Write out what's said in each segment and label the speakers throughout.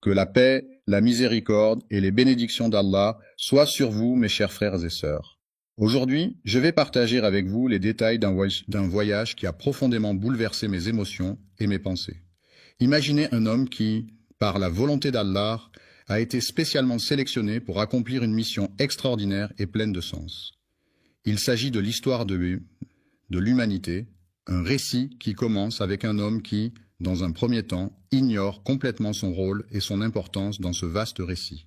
Speaker 1: Que la paix, la miséricorde et les bénédictions d'Allah soient sur vous, mes chers frères et sœurs. Aujourd'hui, je vais partager avec vous les détails d'un voyage qui a profondément bouleversé mes émotions et mes pensées. Imaginez un homme qui, par la volonté d'Allah, a été spécialement sélectionné pour accomplir une mission extraordinaire et pleine de sens. Il s'agit de l'histoire de l'humanité, un récit qui commence avec un homme qui, dans un premier temps, ignore complètement son rôle et son importance dans ce vaste récit.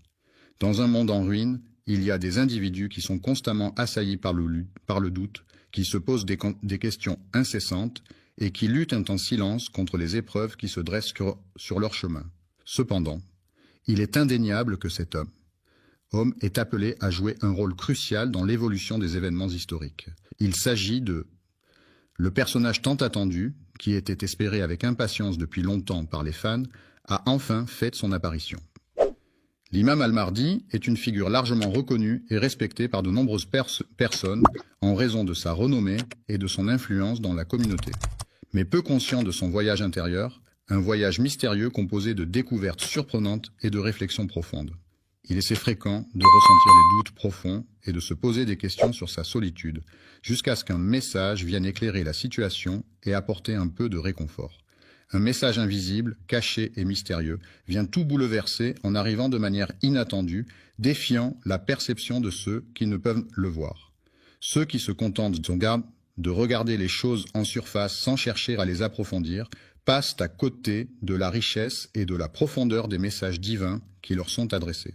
Speaker 1: Dans un monde en ruine, il y a des individus qui sont constamment assaillis par le doute, qui se posent des questions incessantes et qui luttent en silence contre les épreuves qui se dressent sur leur chemin. Cependant, il est indéniable que cet homme est appelé à jouer un rôle crucial dans l'évolution des événements historiques. Il s'agit de le personnage tant attendu, qui était espéré avec impatience depuis longtemps par les fans, a enfin fait son apparition. L'imam al-Mahdi est une figure largement reconnue et respectée par de nombreuses personnes en raison de sa renommée et de son influence dans la communauté. Mais peu conscient de son voyage intérieur, un voyage mystérieux composé de découvertes surprenantes et de réflexions profondes. Il est assez fréquent de ressentir des doutes profonds et de se poser des questions sur sa solitude, jusqu'à ce qu'un message vienne éclairer la situation et apporter un peu de réconfort. Un message invisible, caché et mystérieux vient tout bouleverser en arrivant de manière inattendue, défiant la perception de ceux qui ne peuvent le voir. Ceux qui se contentent de regarder les choses en surface sans chercher à les approfondir, passent à côté de la richesse et de la profondeur des messages divins qui leur sont adressés.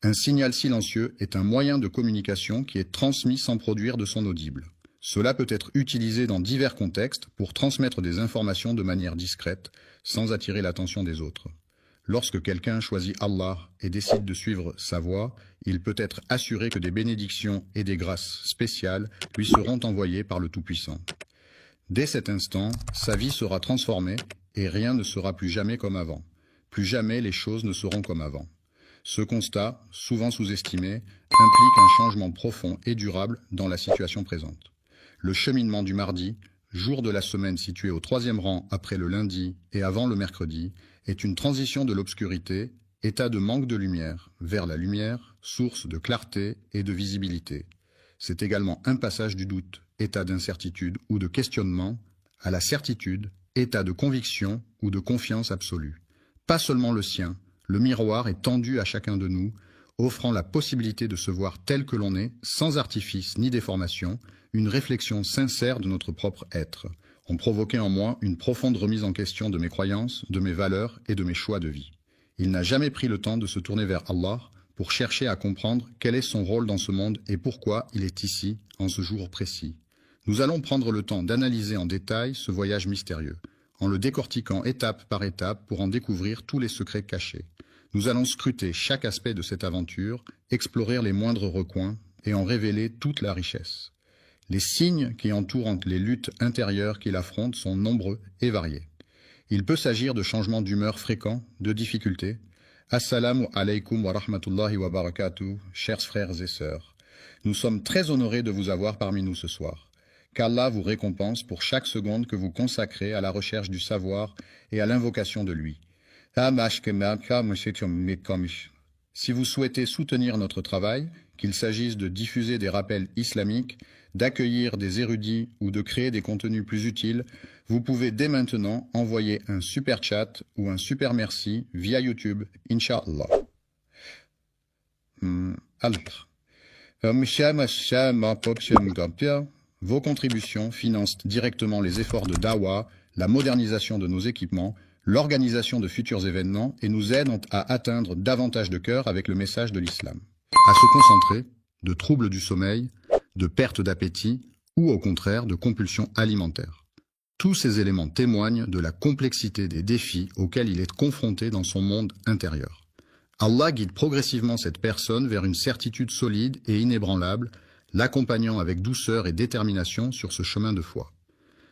Speaker 1: Un signal silencieux est un moyen de communication qui est transmis sans produire de son audible. Cela peut être utilisé dans divers contextes pour transmettre des informations de manière discrète, sans attirer l'attention des autres. Lorsque quelqu'un choisit Allah et décide de suivre sa voie, il peut être assuré que des bénédictions et des grâces spéciales lui seront envoyées par le Tout-Puissant. Dès cet instant, sa vie sera transformée et rien ne sera plus jamais comme avant. Plus jamais les choses ne seront comme avant. Ce constat, souvent sous-estimé, implique un changement profond et durable dans la situation présente. Le cheminement du mardi, jour de la semaine situé au 3e rang après le lundi et avant le mercredi, est une transition de l'obscurité, état de manque de lumière, vers la lumière, source de clarté et de visibilité. C'est également un passage du doute, état d'incertitude ou de questionnement, à la certitude, état de conviction ou de confiance absolue. Pas seulement le sien, le miroir est tendu à chacun de nous, offrant la possibilité de se voir tel que l'on est, sans artifice ni déformation, une réflexion sincère de notre propre être, ont provoqué en moi une profonde remise en question de mes croyances, de mes valeurs et de mes choix de vie. Il n'a jamais pris le temps de se tourner vers Allah pour chercher à comprendre quel est son rôle dans ce monde et pourquoi il est ici, en ce jour précis. Nous allons prendre le temps d'analyser en détail ce voyage mystérieux, en le décortiquant étape par étape pour en découvrir tous les secrets cachés. Nous allons scruter chaque aspect de cette aventure, explorer les moindres recoins et en révéler toute la richesse. Les signes qui entourent les luttes intérieures qu'il affronte sont nombreux et variés. Il peut s'agir de changements d'humeur fréquents, de difficultés. Assalamu alaikum wa rahmatullahi wa barakatuh, chers frères et sœurs. Nous sommes très honorés de vous avoir parmi nous ce soir. Qu'Allah vous récompense pour chaque seconde que vous consacrez à la recherche du savoir et à l'invocation de lui. Si vous souhaitez soutenir notre travail, qu'il s'agisse de diffuser des rappels islamiques, d'accueillir des érudits ou de créer des contenus plus utiles, vous pouvez dès maintenant envoyer un super chat ou un super merci via YouTube, Inch'Allah. Vos contributions financent directement les efforts de Dawa, la modernisation de nos équipements, l'organisation de futurs événements et nous aident à atteindre davantage de cœurs avec le message de l'islam. À se concentrer, de troubles du sommeil, de perte d'appétit ou au contraire de compulsions alimentaires. Tous ces éléments témoignent de la complexité des défis auxquels il est confronté dans son monde intérieur. Allah guide progressivement cette personne vers une certitude solide et inébranlable, l'accompagnant avec douceur et détermination sur ce chemin de foi.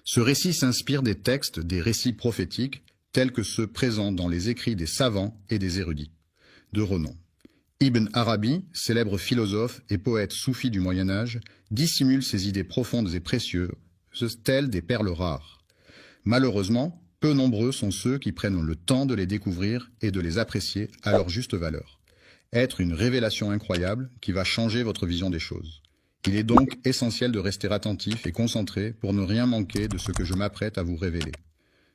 Speaker 1: Ce récit s'inspire des textes des récits prophétiques tels que ceux présents dans les écrits des savants et des érudits de renom. Ibn Arabi, célèbre philosophe et poète soufi du Moyen-Âge, dissimule ses idées profondes et précieuses, telles des perles rares. Malheureusement, peu nombreux sont ceux qui prennent le temps de les découvrir et de les apprécier à leur juste valeur. Être une révélation incroyable qui va changer votre vision des choses. Il est donc essentiel de rester attentif et concentré pour ne rien manquer de ce que je m'apprête à vous révéler.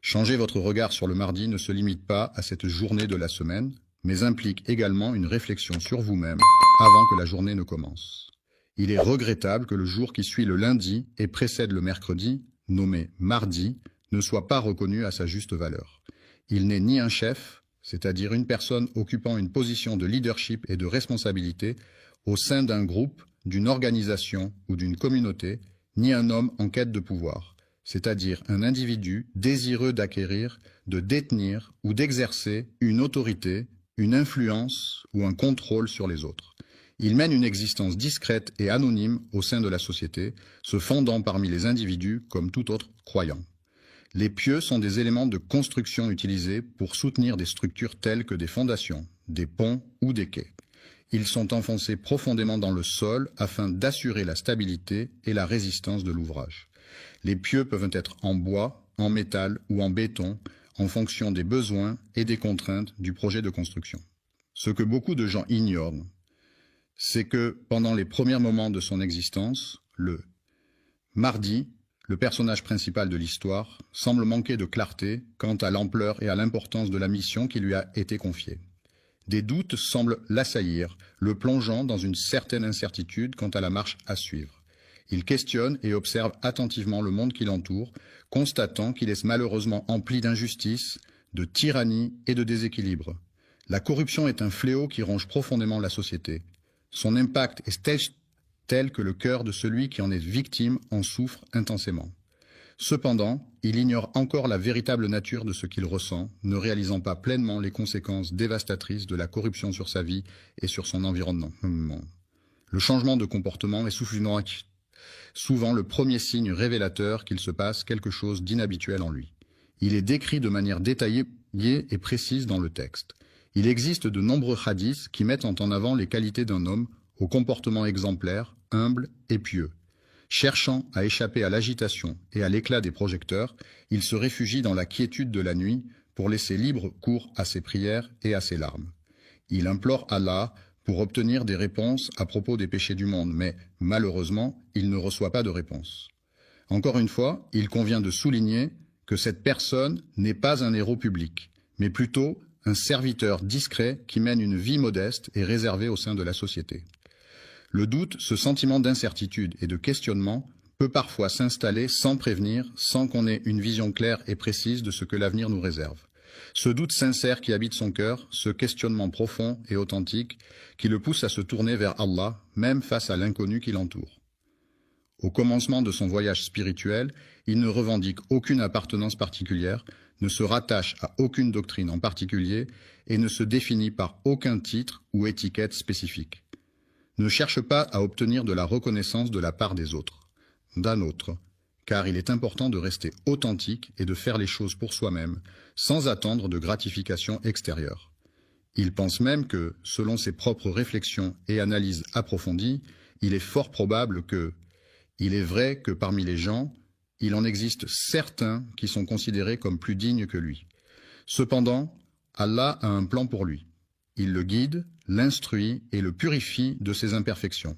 Speaker 1: Changer votre regard sur le mardi ne se limite pas à cette journée de la semaine, mais implique également une réflexion sur vous-même avant que la journée ne commence. Il est regrettable que le jour qui suit le lundi et précède le mercredi, nommé mardi, ne soit pas reconnu à sa juste valeur. Il n'est ni un chef, c'est-à-dire une personne occupant une position de leadership et de responsabilité au sein d'un groupe, d'une organisation ou d'une communauté, ni un homme en quête de pouvoir, c'est-à-dire un individu désireux d'acquérir, de détenir ou d'exercer une autorité, une influence ou un contrôle sur les autres. Il mène une existence discrète et anonyme au sein de la société, se fondant parmi les individus comme tout autre croyant. Les pieux sont des éléments de construction utilisés pour soutenir des structures telles que des fondations, des ponts ou des quais. Ils sont enfoncés profondément dans le sol afin d'assurer la stabilité et la résistance de l'ouvrage. Les pieux peuvent être en bois, en métal ou en béton, en fonction des besoins et des contraintes du projet de construction. Ce que beaucoup de gens ignorent, c'est que pendant les premiers moments de son existence, le mardi, le personnage principal de l'histoire, semble manquer de clarté quant à l'ampleur et à l'importance de la mission qui lui a été confiée. Des doutes semblent l'assaillir, le plongeant dans une certaine incertitude quant à la marche à suivre. Il questionne et observe attentivement le monde qui l'entoure, constatant qu'il est malheureusement empli d'injustice, de tyrannie et de déséquilibre. La corruption est un fléau qui ronge profondément la société. Son impact est tel que le cœur de celui qui en est victime en souffre intensément. Cependant, il ignore encore la véritable nature de ce qu'il ressent, ne réalisant pas pleinement les conséquences dévastatrices de la corruption sur sa vie et sur son environnement. Le changement de comportement est souvent le premier signe révélateur qu'il se passe quelque chose d'inhabituel en lui. Il est décrit de manière détaillée et précise dans le texte. Il existe de nombreux hadiths qui mettent en avant les qualités d'un homme au comportement exemplaire, humble et pieux. Cherchant à échapper à l'agitation et à l'éclat des projecteurs, il se réfugie dans la quiétude de la nuit pour laisser libre cours à ses prières et à ses larmes. Il implore Allah pour obtenir des réponses à propos des péchés du monde, mais malheureusement, il ne reçoit pas de réponse. Encore une fois, il convient de souligner que cette personne n'est pas un héros public, mais plutôt un serviteur discret qui mène une vie modeste et réservée au sein de la société. Le doute, ce sentiment d'incertitude et de questionnement, peut parfois s'installer sans prévenir, sans qu'on ait une vision claire et précise de ce que l'avenir nous réserve. Ce doute sincère qui habite son cœur, ce questionnement profond et authentique, qui le pousse à se tourner vers Allah, même face à l'inconnu qui l'entoure. Au commencement de son voyage spirituel, il ne revendique aucune appartenance particulière, ne se rattache à aucune doctrine en particulier et ne se définit par aucun titre ou étiquette spécifique. Ne cherche pas à obtenir de la reconnaissance de la part des autres, d'un autre, car il est important de rester authentique et de faire les choses pour soi-même, sans attendre de gratification extérieure. Il pense même que, selon ses propres réflexions et analyses approfondies, il est fort probable que, il est vrai que parmi les gens, il en existe certains qui sont considérés comme plus dignes que lui. Cependant, Allah a un plan pour lui. Il le guide, l'instruit et le purifie de ses imperfections.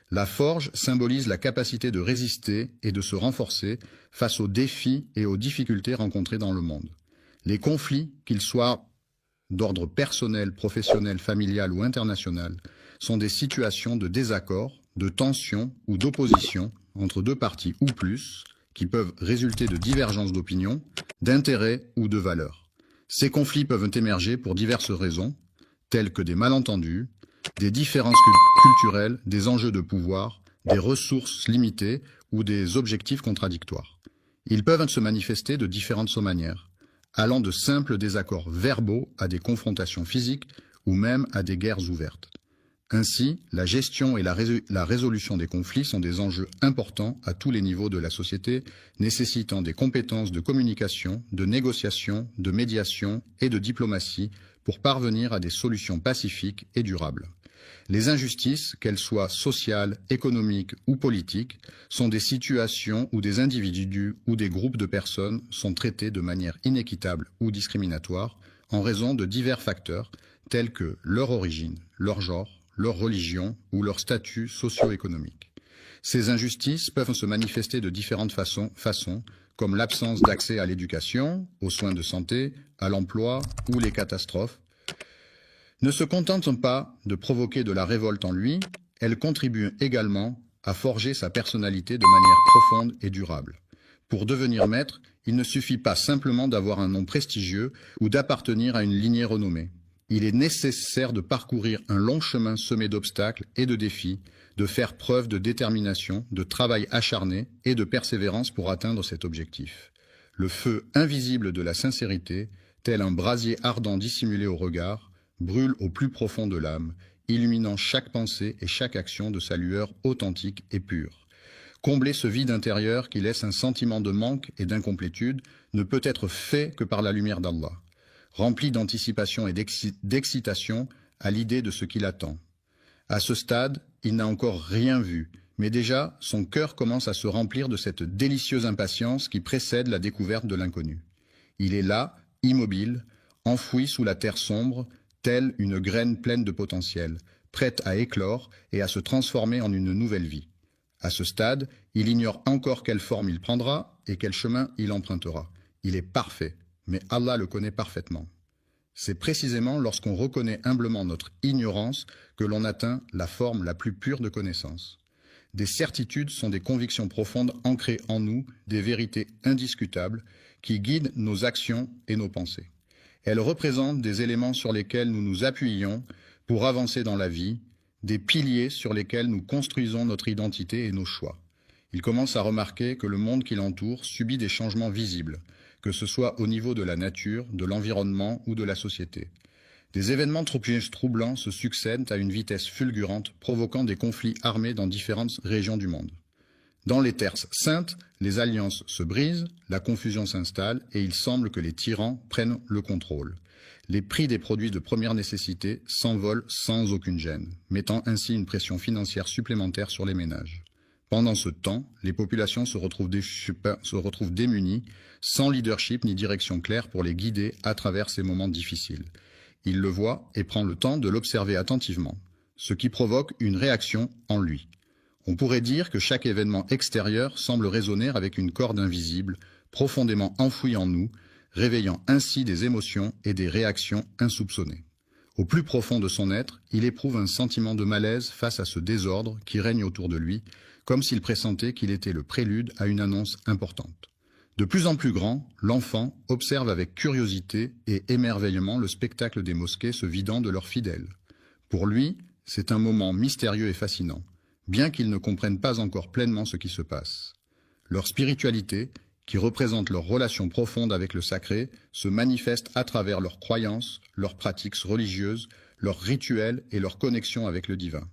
Speaker 1: La forge symbolise la capacité de résister et de se renforcer face aux défis et aux difficultés rencontrées dans le monde. Les conflits, qu'ils soient d'ordre personnel, professionnel, familial ou international, sont des situations de désaccord, de tension ou d'opposition entre deux parties ou plus, qui peuvent résulter de divergences d'opinion, d'intérêts ou de valeurs. Ces conflits peuvent émerger pour diverses raisons, telles que des malentendus, des différences culturelles, des enjeux de pouvoir, des ressources limitées ou des objectifs contradictoires. Ils peuvent se manifester de différentes manières, allant de simples désaccords verbaux à des confrontations physiques ou même à des guerres ouvertes. Ainsi, la gestion et la résolution des conflits sont des enjeux importants à tous les niveaux de la société, nécessitant des compétences de communication, de négociation, de médiation et de diplomatie pour parvenir à des solutions pacifiques et durables. Les injustices, qu'elles soient sociales, économiques ou politiques, sont des situations où des individus ou des groupes de personnes sont traités de manière inéquitable ou discriminatoire en raison de divers facteurs tels que leur origine, leur genre, leur religion ou leur statut socio-économique. Ces injustices peuvent se manifester de différentes façons comme l'absence d'accès à l'éducation, aux soins de santé, à l'emploi ou les catastrophes. Ne se contentent pas de provoquer de la révolte en lui, elles contribuent également à forger sa personnalité de manière profonde et durable. Pour devenir maître, il ne suffit pas simplement d'avoir un nom prestigieux ou d'appartenir à une lignée renommée. Il est nécessaire de parcourir un long chemin semé d'obstacles et de défis, de faire preuve de détermination, de travail acharné et de persévérance pour atteindre cet objectif. Le feu invisible de la sincérité, tel un brasier ardent dissimulé au regard, brûle au plus profond de l'âme, illuminant chaque pensée et chaque action de sa lueur authentique et pure. Combler ce vide intérieur qui laisse un sentiment de manque et d'incomplétude ne peut être fait que par la lumière d'Allah, rempli d'anticipation et d'excitation à l'idée de ce qui l'attend. À ce stade, il n'a encore rien vu, mais déjà son cœur commence à se remplir de cette délicieuse impatience qui précède la découverte de l'inconnu. Il est là, immobile, enfoui sous la terre sombre, telle une graine pleine de potentiel, prête à éclore et à se transformer en une nouvelle vie. À ce stade, il ignore encore quelle forme il prendra et quel chemin il empruntera. Il est parfait, mais Allah le connaît parfaitement. C'est précisément lorsqu'on reconnaît humblement notre ignorance que l'on atteint la forme la plus pure de connaissance. Des certitudes sont des convictions profondes ancrées en nous, des vérités indiscutables qui guident nos actions et nos pensées. Elles représentent des éléments sur lesquels nous nous appuyons pour avancer dans la vie, des piliers sur lesquels nous construisons notre identité et nos choix. Il commence à remarquer que le monde qui l'entoure subit des changements visibles, que ce soit au niveau de la nature, de l'environnement ou de la société. Des événements troublants se succèdent à une vitesse fulgurante, provoquant des conflits armés dans différentes régions du monde. Dans les terres saintes, les alliances se brisent, la confusion s'installe et il semble que les tyrans prennent le contrôle. Les prix des produits de première nécessité s'envolent sans aucune gêne, mettant ainsi une pression financière supplémentaire sur les ménages. Pendant ce temps, les populations se retrouvent démunies, sans leadership ni direction claire pour les guider à travers ces moments difficiles. Il le voit et prend le temps de l'observer attentivement, ce qui provoque une réaction en lui. On pourrait dire que chaque événement extérieur semble résonner avec une corde invisible, profondément enfouie en nous, réveillant ainsi des émotions et des réactions insoupçonnées. Au plus profond de son être, il éprouve un sentiment de malaise face à ce désordre qui règne autour de lui, comme s'il pressentait qu'il était le prélude à une annonce importante. De plus en plus grand, l'enfant observe avec curiosité et émerveillement le spectacle des mosquées se vidant de leurs fidèles. Pour lui, c'est un moment mystérieux et fascinant, bien qu'il ne comprenne pas encore pleinement ce qui se passe. Leur spiritualité, qui représente leur relation profonde avec le sacré, se manifeste à travers leurs croyances, leurs pratiques religieuses, leurs rituels et leur connexion avec le divin.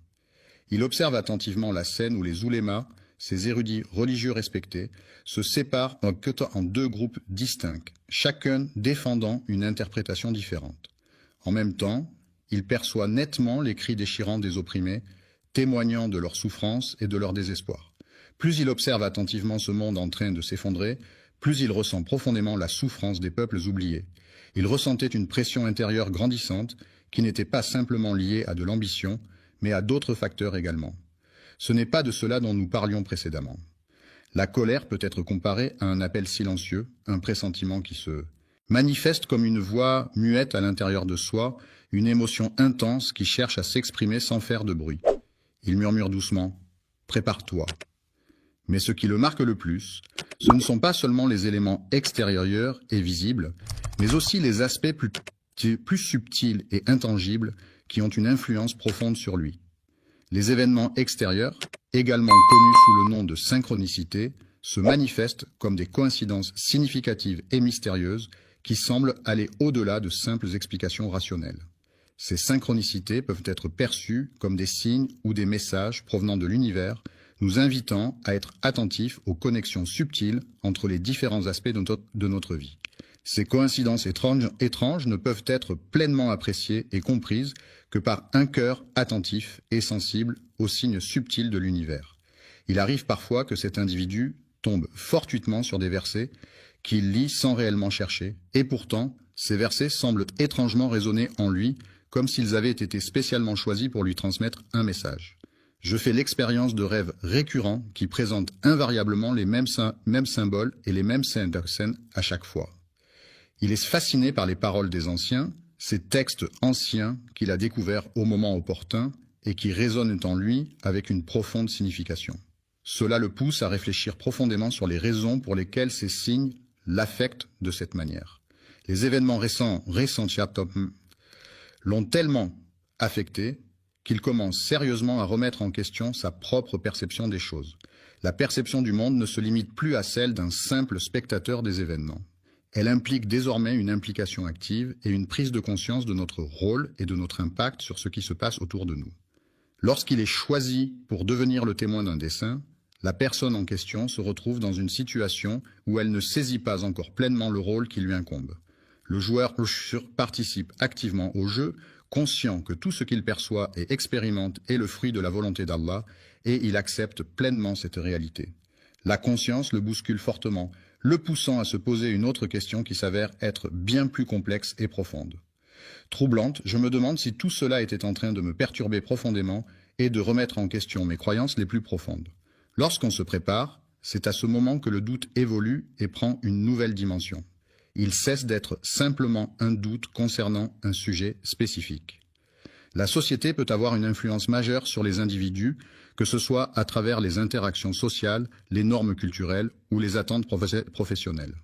Speaker 1: Il observe attentivement la scène où les oulémas, ces érudits religieux respectés, se séparent en deux groupes distincts, chacun défendant une interprétation différente. En même temps, il perçoit nettement les cris déchirants des opprimés, témoignant de leur souffrance et de leur désespoir. Plus il observe attentivement ce monde en train de s'effondrer, plus il ressent profondément la souffrance des peuples oubliés. Il ressentait une pression intérieure grandissante qui n'était pas simplement liée à de l'ambition, mais à d'autres facteurs également. Ce n'est pas de cela dont nous parlions précédemment. La colère peut être comparée à un appel silencieux, un pressentiment qui se manifeste comme une voix muette à l'intérieur de soi, une émotion intense qui cherche à s'exprimer sans faire de bruit. Il murmure doucement « Prépare-toi ». Mais ce qui le marque le plus, ce ne sont pas seulement les éléments extérieurs et visibles, mais aussi les aspects plus subtils et intangibles qui ont une influence profonde sur lui. Les événements extérieurs, également connus sous le nom de synchronicité, se manifestent comme des coïncidences significatives et mystérieuses qui semblent aller au-delà de simples explications rationnelles. Ces synchronicités peuvent être perçues comme des signes ou des messages provenant de l'univers, nous invitant à être attentifs aux connexions subtiles entre les différents aspects de notre vie. Ces coïncidences étranges ne peuvent être pleinement appréciées et comprises que par un cœur attentif et sensible aux signes subtils de l'univers. Il arrive parfois que cet individu tombe fortuitement sur des versets qu'il lit sans réellement chercher, et pourtant, ces versets semblent étrangement résonner en lui, comme s'ils avaient été spécialement choisis pour lui transmettre un message. Je fais l'expérience de rêves récurrents qui présentent invariablement les mêmes symboles et les mêmes scènes à chaque fois. Il est fasciné par les paroles des anciens, ces textes anciens qu'il a découverts au moment opportun et qui résonnent en lui avec une profonde signification. Cela le pousse à réfléchir profondément sur les raisons pour lesquelles ces signes l'affectent de cette manière. Les événements récents l'ont tellement affecté qu'il commence sérieusement à remettre en question sa propre perception des choses. La perception du monde ne se limite plus à celle d'un simple spectateur des événements. Elle implique désormais une implication active et une prise de conscience de notre rôle et de notre impact sur ce qui se passe autour de nous. Lorsqu'il est choisi pour devenir le témoin d'un dessein, la personne en question se retrouve dans une situation où elle ne saisit pas encore pleinement le rôle qui lui incombe. Le joueur participe activement au jeu, conscient que tout ce qu'il perçoit et expérimente est le fruit de la volonté d'Allah, et il accepte pleinement cette réalité. La conscience le bouscule fortement, le poussant à se poser une autre question qui s'avère être bien plus complexe et profonde. Troublante, je me demande si tout cela était en train de me perturber profondément et de remettre en question mes croyances les plus profondes. Lorsqu'on se prépare, c'est à ce moment que le doute évolue et prend une nouvelle dimension. Il cesse d'être simplement un doute concernant un sujet spécifique. La société peut avoir une influence majeure sur les individus, que ce soit à travers les interactions sociales, les normes culturelles ou les attentes professionnelles.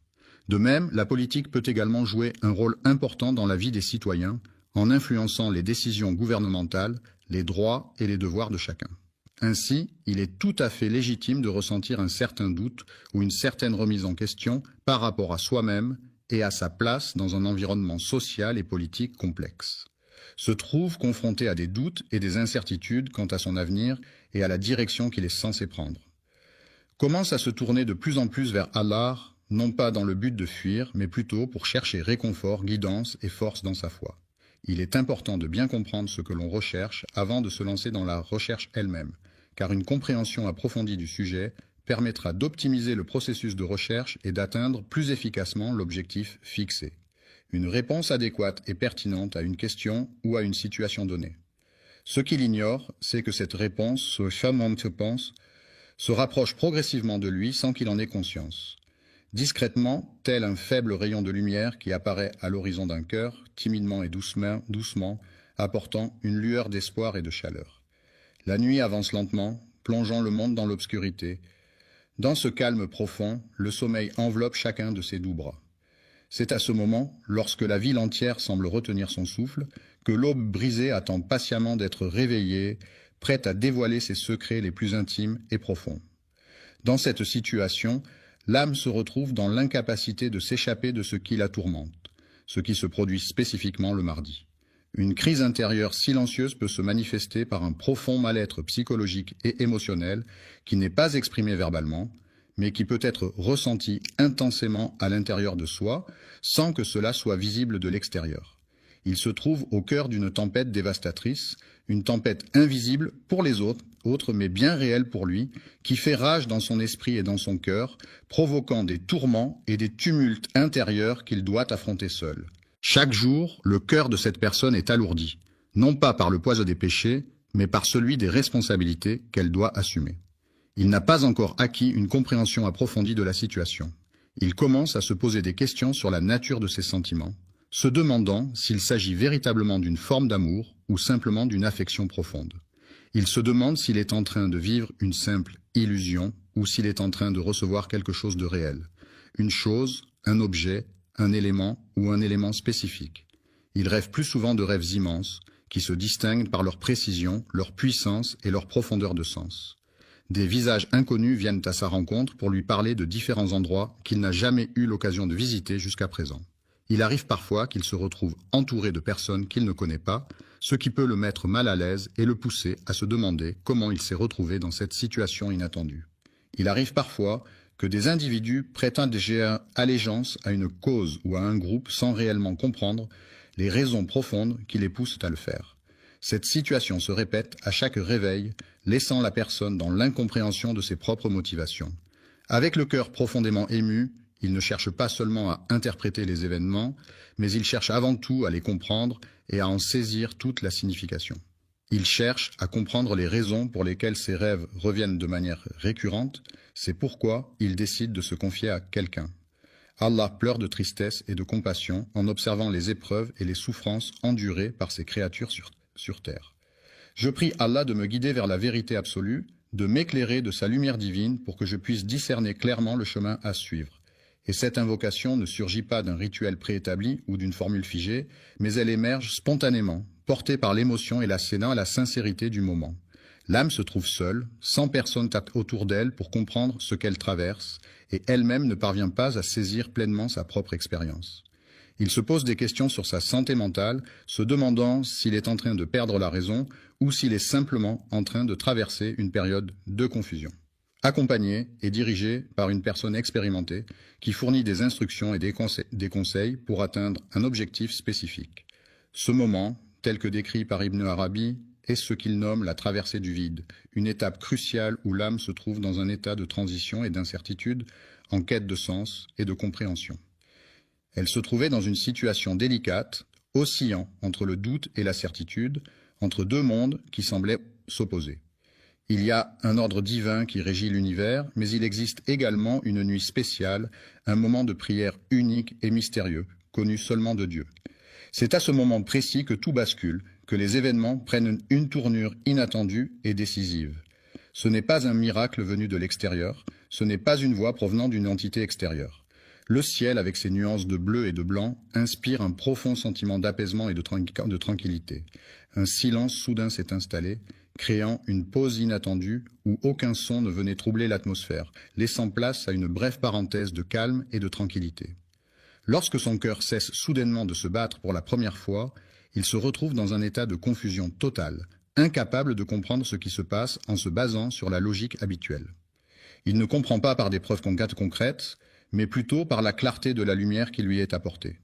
Speaker 1: De même, la politique peut également jouer un rôle important dans la vie des citoyens, en influençant les décisions gouvernementales, les droits et les devoirs de chacun. Ainsi, il est tout à fait légitime de ressentir un certain doute ou une certaine remise en question par rapport à soi-même et à sa place dans un environnement social et politique complexe. Se trouve confronté à des doutes et des incertitudes quant à son avenir et à la direction qu'il est censé prendre. Commence à se tourner de plus en plus vers Allah, non pas dans le but de fuir, mais plutôt pour chercher réconfort, guidance et force dans sa foi. Il est important de bien comprendre ce que l'on recherche avant de se lancer dans la recherche elle-même, car une compréhension approfondie du sujet permettra d'optimiser le processus de recherche et d'atteindre plus efficacement l'objectif fixé. Une réponse adéquate et pertinente à une question ou à une situation donnée. Ce qu'il ignore, c'est que cette réponse, ce chaman se pense, se rapproche progressivement de lui sans qu'il en ait conscience. Discrètement, tel un faible rayon de lumière qui apparaît à l'horizon d'un cœur, timidement et doucement, apportant une lueur d'espoir et de chaleur. La nuit avance lentement, plongeant le monde dans l'obscurité. Dans ce calme profond, le sommeil enveloppe chacun de ses doux bras. C'est à ce moment, lorsque la ville entière semble retenir son souffle, que l'aube brisée attend patiemment d'être réveillée, prête à dévoiler ses secrets les plus intimes et profonds. Dans cette situation, l'âme se retrouve dans l'incapacité de s'échapper de ce qui la tourmente, ce qui se produit spécifiquement le mardi. Une crise intérieure silencieuse peut se manifester par un profond mal-être psychologique et émotionnel qui n'est pas exprimé verbalement, mais qui peut être ressenti intensément à l'intérieur de soi, sans que cela soit visible de l'extérieur. Il se trouve au cœur d'une tempête dévastatrice, une tempête invisible pour les autres, mais bien réelle pour lui, qui fait rage dans son esprit et dans son cœur, provoquant des tourments et des tumultes intérieurs qu'il doit affronter seul. Chaque jour, le cœur de cette personne est alourdi, non pas par le poids des péchés, mais par celui des responsabilités qu'elle doit assumer. Il n'a pas encore acquis une compréhension approfondie de la situation. Il commence à se poser des questions sur la nature de ses sentiments, se demandant s'il s'agit véritablement d'une forme d'amour ou simplement d'une affection profonde. Il se demande s'il est en train de vivre une simple illusion ou s'il est en train de recevoir quelque chose de réel. Une chose, un objet, un élément ou un élément spécifique. Il rêve plus souvent de rêves immenses qui se distinguent par leur précision, leur puissance et leur profondeur de sens. Des visages inconnus viennent à sa rencontre pour lui parler de différents endroits qu'il n'a jamais eu l'occasion de visiter jusqu'à présent. Il arrive parfois qu'il se retrouve entouré de personnes qu'il ne connaît pas, ce qui peut le mettre mal à l'aise et le pousser à se demander comment il s'est retrouvé dans cette situation inattendue. Il arrive parfois que des individus prêtent allégeance à une cause ou à un groupe sans réellement comprendre les raisons profondes qui les poussent à le faire. Cette situation se répète à chaque réveil, laissant la personne dans l'incompréhension de ses propres motivations. Avec le cœur profondément ému, il ne cherche pas seulement à interpréter les événements, mais il cherche avant tout à les comprendre et à en saisir toute la signification. Il cherche à comprendre les raisons pour lesquelles ses rêves reviennent de manière récurrente, c'est pourquoi il décide de se confier à quelqu'un. Allah pleure de tristesse et de compassion en observant les épreuves et les souffrances endurées par ses créatures sur terre. Je prie Allah de me guider vers la vérité absolue, de m'éclairer de sa lumière divine pour que je puisse discerner clairement le chemin à suivre. Et cette invocation ne surgit pas d'un rituel préétabli ou d'une formule figée, mais elle émerge spontanément, portée par l'émotion et la sincérité du moment. L'âme se trouve seule, sans personne autour d'elle pour comprendre ce qu'elle traverse, et elle-même ne parvient pas à saisir pleinement sa propre expérience. Il se pose des questions sur sa santé mentale, se demandant s'il est en train de perdre la raison ou s'il est simplement en train de traverser une période de confusion. Accompagné et dirigé par une personne expérimentée qui fournit des instructions et des conseils pour atteindre un objectif spécifique. Ce moment, tel que décrit par Ibn Arabi, est ce qu'il nomme la traversée du vide, une étape cruciale où l'âme se trouve dans un état de transition et d'incertitude, en quête de sens et de compréhension. Elle se trouvait dans une situation délicate, oscillant entre le doute et la certitude, entre deux mondes qui semblaient s'opposer. Il y a un ordre divin qui régit l'univers, mais il existe également une nuit spéciale, un moment de prière unique et mystérieux, connu seulement de Dieu. C'est à ce moment précis que tout bascule, que les événements prennent une tournure inattendue et décisive. Ce n'est pas un miracle venu de l'extérieur, ce n'est pas une voix provenant d'une entité extérieure. Le ciel, avec ses nuances de bleu et de blanc, inspire un profond sentiment d'apaisement et de tranquillité. Un silence soudain s'est installé, créant une pause inattendue où aucun son ne venait troubler l'atmosphère, laissant place à une brève parenthèse de calme et de tranquillité. Lorsque son cœur cesse soudainement de se battre pour la première fois, il se retrouve dans un état de confusion totale, incapable de comprendre ce qui se passe en se basant sur la logique habituelle. Il ne comprend pas par des preuves concrètes, mais plutôt par la clarté de la lumière qui lui est apportée.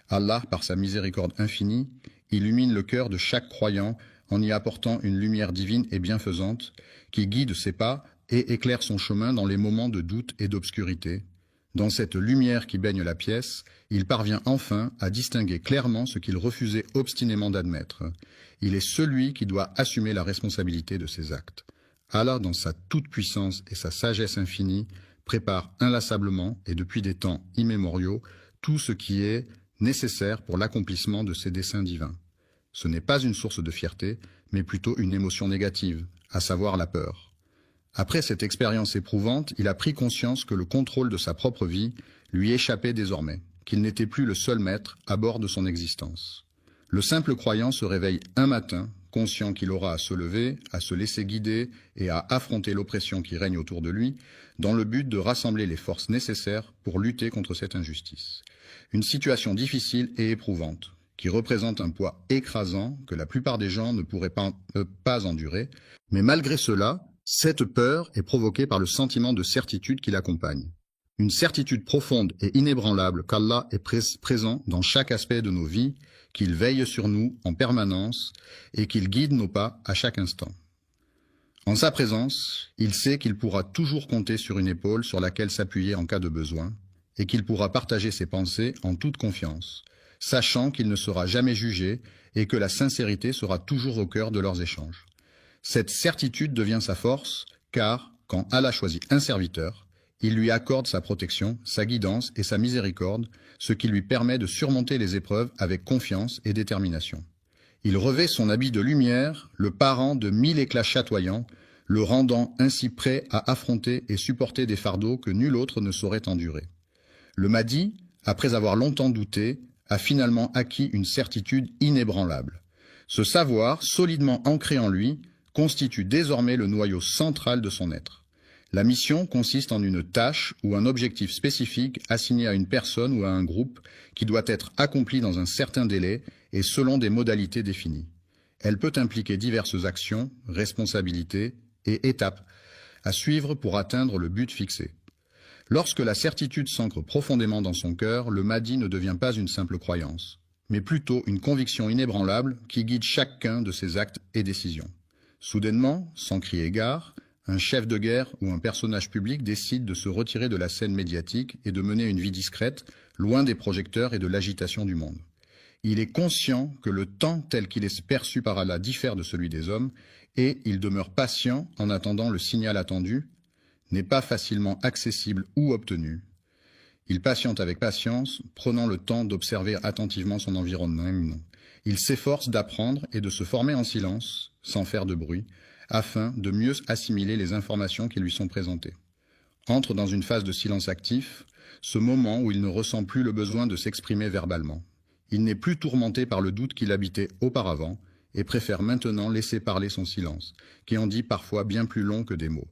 Speaker 1: Allah, par sa miséricorde infinie, illumine le cœur de chaque croyant en y apportant une lumière divine et bienfaisante qui guide ses pas et éclaire son chemin dans les moments de doute et d'obscurité. Dans cette lumière qui baigne la pièce, il parvient enfin à distinguer clairement ce qu'il refusait obstinément d'admettre. Il est celui qui doit assumer la responsabilité de ses actes. Allah, dans sa toute-puissance et sa sagesse infinie, prépare inlassablement et depuis des temps immémoriaux tout ce qui est nécessaire pour l'accomplissement de ses desseins divins. Ce n'est pas une source de fierté, mais plutôt une émotion négative, à savoir la peur. Après cette expérience éprouvante, il a pris conscience que le contrôle de sa propre vie lui échappait désormais, qu'il n'était plus le seul maître à bord de son existence. Le simple croyant se réveille un matin, conscient qu'il aura à se lever, à se laisser guider et à affronter l'oppression qui règne autour de lui, dans le but de rassembler les forces nécessaires pour lutter contre cette injustice. Une situation difficile et éprouvante, qui représente un poids écrasant que la plupart des gens ne pourraient pas endurer, mais malgré cela, cette peur est provoquée par le sentiment de certitude qui l'accompagne. Une certitude profonde et inébranlable qu'Allah est présent dans chaque aspect de nos vies, qu'il veille sur nous en permanence et qu'il guide nos pas à chaque instant. En sa présence, il sait qu'il pourra toujours compter sur une épaule sur laquelle s'appuyer en cas de besoin et qu'il pourra partager ses pensées en toute confiance, sachant qu'il ne sera jamais jugé et que la sincérité sera toujours au cœur de leurs échanges. Cette certitude devient sa force, car, quand Allah choisit un serviteur, il lui accorde sa protection, sa guidance et sa miséricorde, ce qui lui permet de surmonter les épreuves avec confiance et détermination. Il revêt son habit de lumière, le parant de 1000 éclats chatoyants, le rendant ainsi prêt à affronter et supporter des fardeaux que nul autre ne saurait endurer. Le Mahdi, après avoir longtemps douté, a finalement acquis une certitude inébranlable. Ce savoir, solidement ancré en lui, constitue désormais le noyau central de son être. La mission consiste en une tâche ou un objectif spécifique assigné à une personne ou à un groupe qui doit être accompli dans un certain délai et selon des modalités définies. Elle peut impliquer diverses actions, responsabilités et étapes à suivre pour atteindre le but fixé. Lorsque la certitude s'ancre profondément dans son cœur, le Mahdi ne devient pas une simple croyance, mais plutôt une conviction inébranlable qui guide chacun de ses actes et décisions. Soudainement, sans crier gare, un chef de guerre ou un personnage public décide de se retirer de la scène médiatique et de mener une vie discrète, loin des projecteurs et de l'agitation du monde. Il est conscient que le temps tel qu'il est perçu par Allah diffère de celui des hommes, et il demeure patient en attendant le signal attendu, n'est pas facilement accessible ou obtenu. Il patiente avec patience, prenant le temps d'observer attentivement son environnement. Il s'efforce d'apprendre et de se former en silence, sans faire de bruit, afin de mieux assimiler les informations qui lui sont présentées. Entre dans une phase de silence actif, ce moment où il ne ressent plus le besoin de s'exprimer verbalement. Il n'est plus tourmenté par le doute qu'il habitait auparavant et préfère maintenant laisser parler son silence, qui en dit parfois bien plus long que des mots.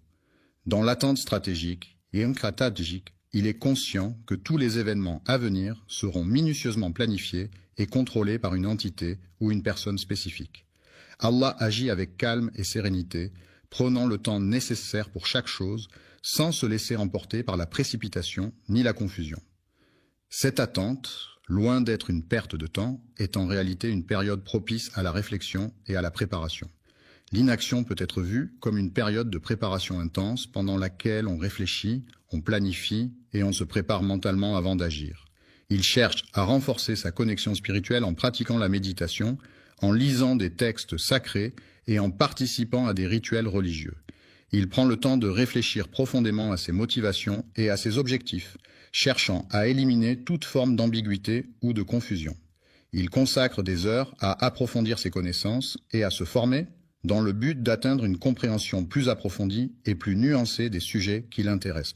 Speaker 1: Dans l'attente stratégique et stratégique, il est conscient que tous les événements à venir seront minutieusement planifiés et contrôlés par une entité ou une personne spécifique. Allah agit avec calme et sérénité, prenant le temps nécessaire pour chaque chose, sans se laisser emporter par la précipitation ni la confusion. Cette attente, loin d'être une perte de temps, est en réalité une période propice à la réflexion et à la préparation. L'inaction peut être vue comme une période de préparation intense pendant laquelle on réfléchit, on planifie et on se prépare mentalement avant d'agir. Il cherche à renforcer sa connexion spirituelle en pratiquant la méditation, en lisant des textes sacrés et en participant à des rituels religieux. Il prend le temps de réfléchir profondément à ses motivations et à ses objectifs, cherchant à éliminer toute forme d'ambiguïté ou de confusion. Il consacre des heures à approfondir ses connaissances et à se former dans le but d'atteindre une compréhension plus approfondie et plus nuancée des sujets qui l'intéressent.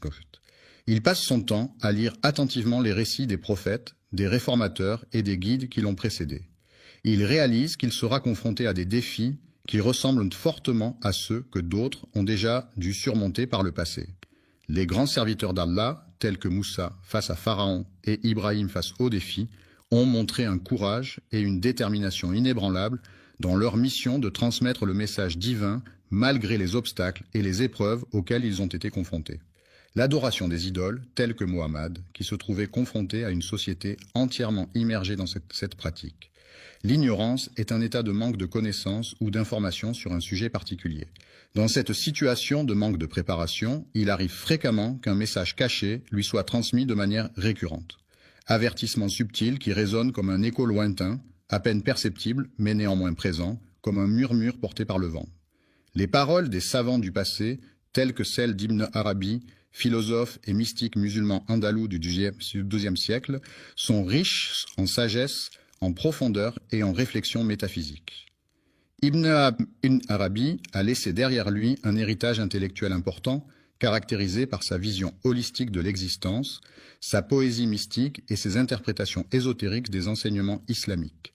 Speaker 1: Il passe son temps à lire attentivement les récits des prophètes, des réformateurs et des guides qui l'ont précédé. Il réalise qu'il sera confronté à des défis qui ressemblent fortement à ceux que d'autres ont déjà dû surmonter par le passé. Les grands serviteurs d'Allah, tels que Moussa face à Pharaon et Ibrahim face aux défis, ont montré un courage et une détermination inébranlables dans leur mission de transmettre le message divin malgré les obstacles et les épreuves auxquelles ils ont été confrontés. L'adoration des idoles, telles que Mohammed, qui se trouvait confronté à une société entièrement immergée dans cette pratique. L'ignorance est un état de manque de connaissances ou d'informations sur un sujet particulier. Dans cette situation de manque de préparation, il arrive fréquemment qu'un message caché lui soit transmis de manière récurrente. Avertissement subtil qui résonne comme un écho lointain, à peine perceptible mais néanmoins présent, comme un murmure porté par le vent. Les paroles des savants du passé, telles que celles d'Ibn Arabi, philosophe et mystique musulman andalou du XIIe siècle, sont riches en sagesse, en profondeur et en réflexion métaphysique. Ibn Arabi a laissé derrière lui un héritage intellectuel important, caractérisé par sa vision holistique de l'existence, sa poésie mystique et ses interprétations ésotériques des enseignements islamiques.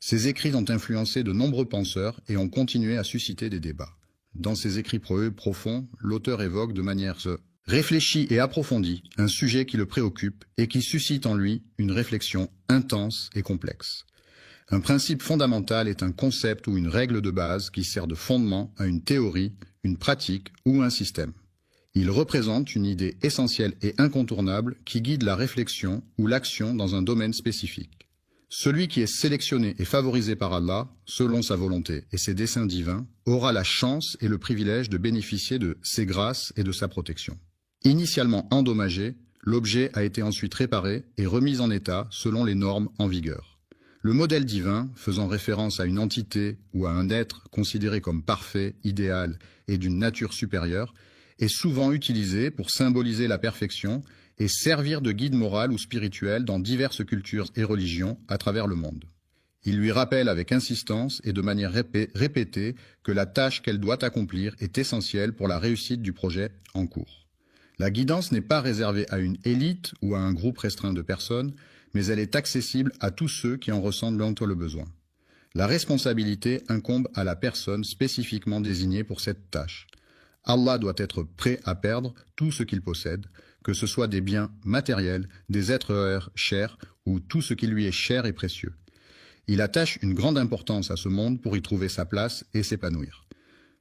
Speaker 1: Ses écrits ont influencé de nombreux penseurs et ont continué à susciter des débats. Dans ses écrits profonds, l'auteur évoque de manière réfléchie et approfondie un sujet qui le préoccupe et qui suscite en lui une réflexion intense et complexe. Un principe fondamental est un concept ou une règle de base qui sert de fondement à une théorie, une pratique ou un système. Il représente une idée essentielle et incontournable qui guide la réflexion ou l'action dans un domaine spécifique. Celui qui est sélectionné et favorisé par Allah, selon sa volonté et ses desseins divins, aura la chance et le privilège de bénéficier de ses grâces et de sa protection. Initialement endommagé, l'objet a été ensuite réparé et remis en état selon les normes en vigueur. Le modèle divin, faisant référence à une entité ou à un être considéré comme parfait, idéal et d'une nature supérieure, est souvent utilisé pour symboliser la perfection et servir de guide moral ou spirituel dans diverses cultures et religions à travers le monde. Il lui rappelle avec insistance et de manière répétée que la tâche qu'elle doit accomplir est essentielle pour la réussite du projet en cours. La guidance n'est pas réservée à une élite ou à un groupe restreint de personnes, mais elle est accessible à tous ceux qui en ressentent le besoin. La responsabilité incombe à la personne spécifiquement désignée pour cette tâche. Allah doit être prêt à perdre tout ce qu'il possède, que ce soit des biens matériels, des êtres chers ou tout ce qui lui est cher et précieux. Il attache une grande importance à ce monde pour y trouver sa place et s'épanouir.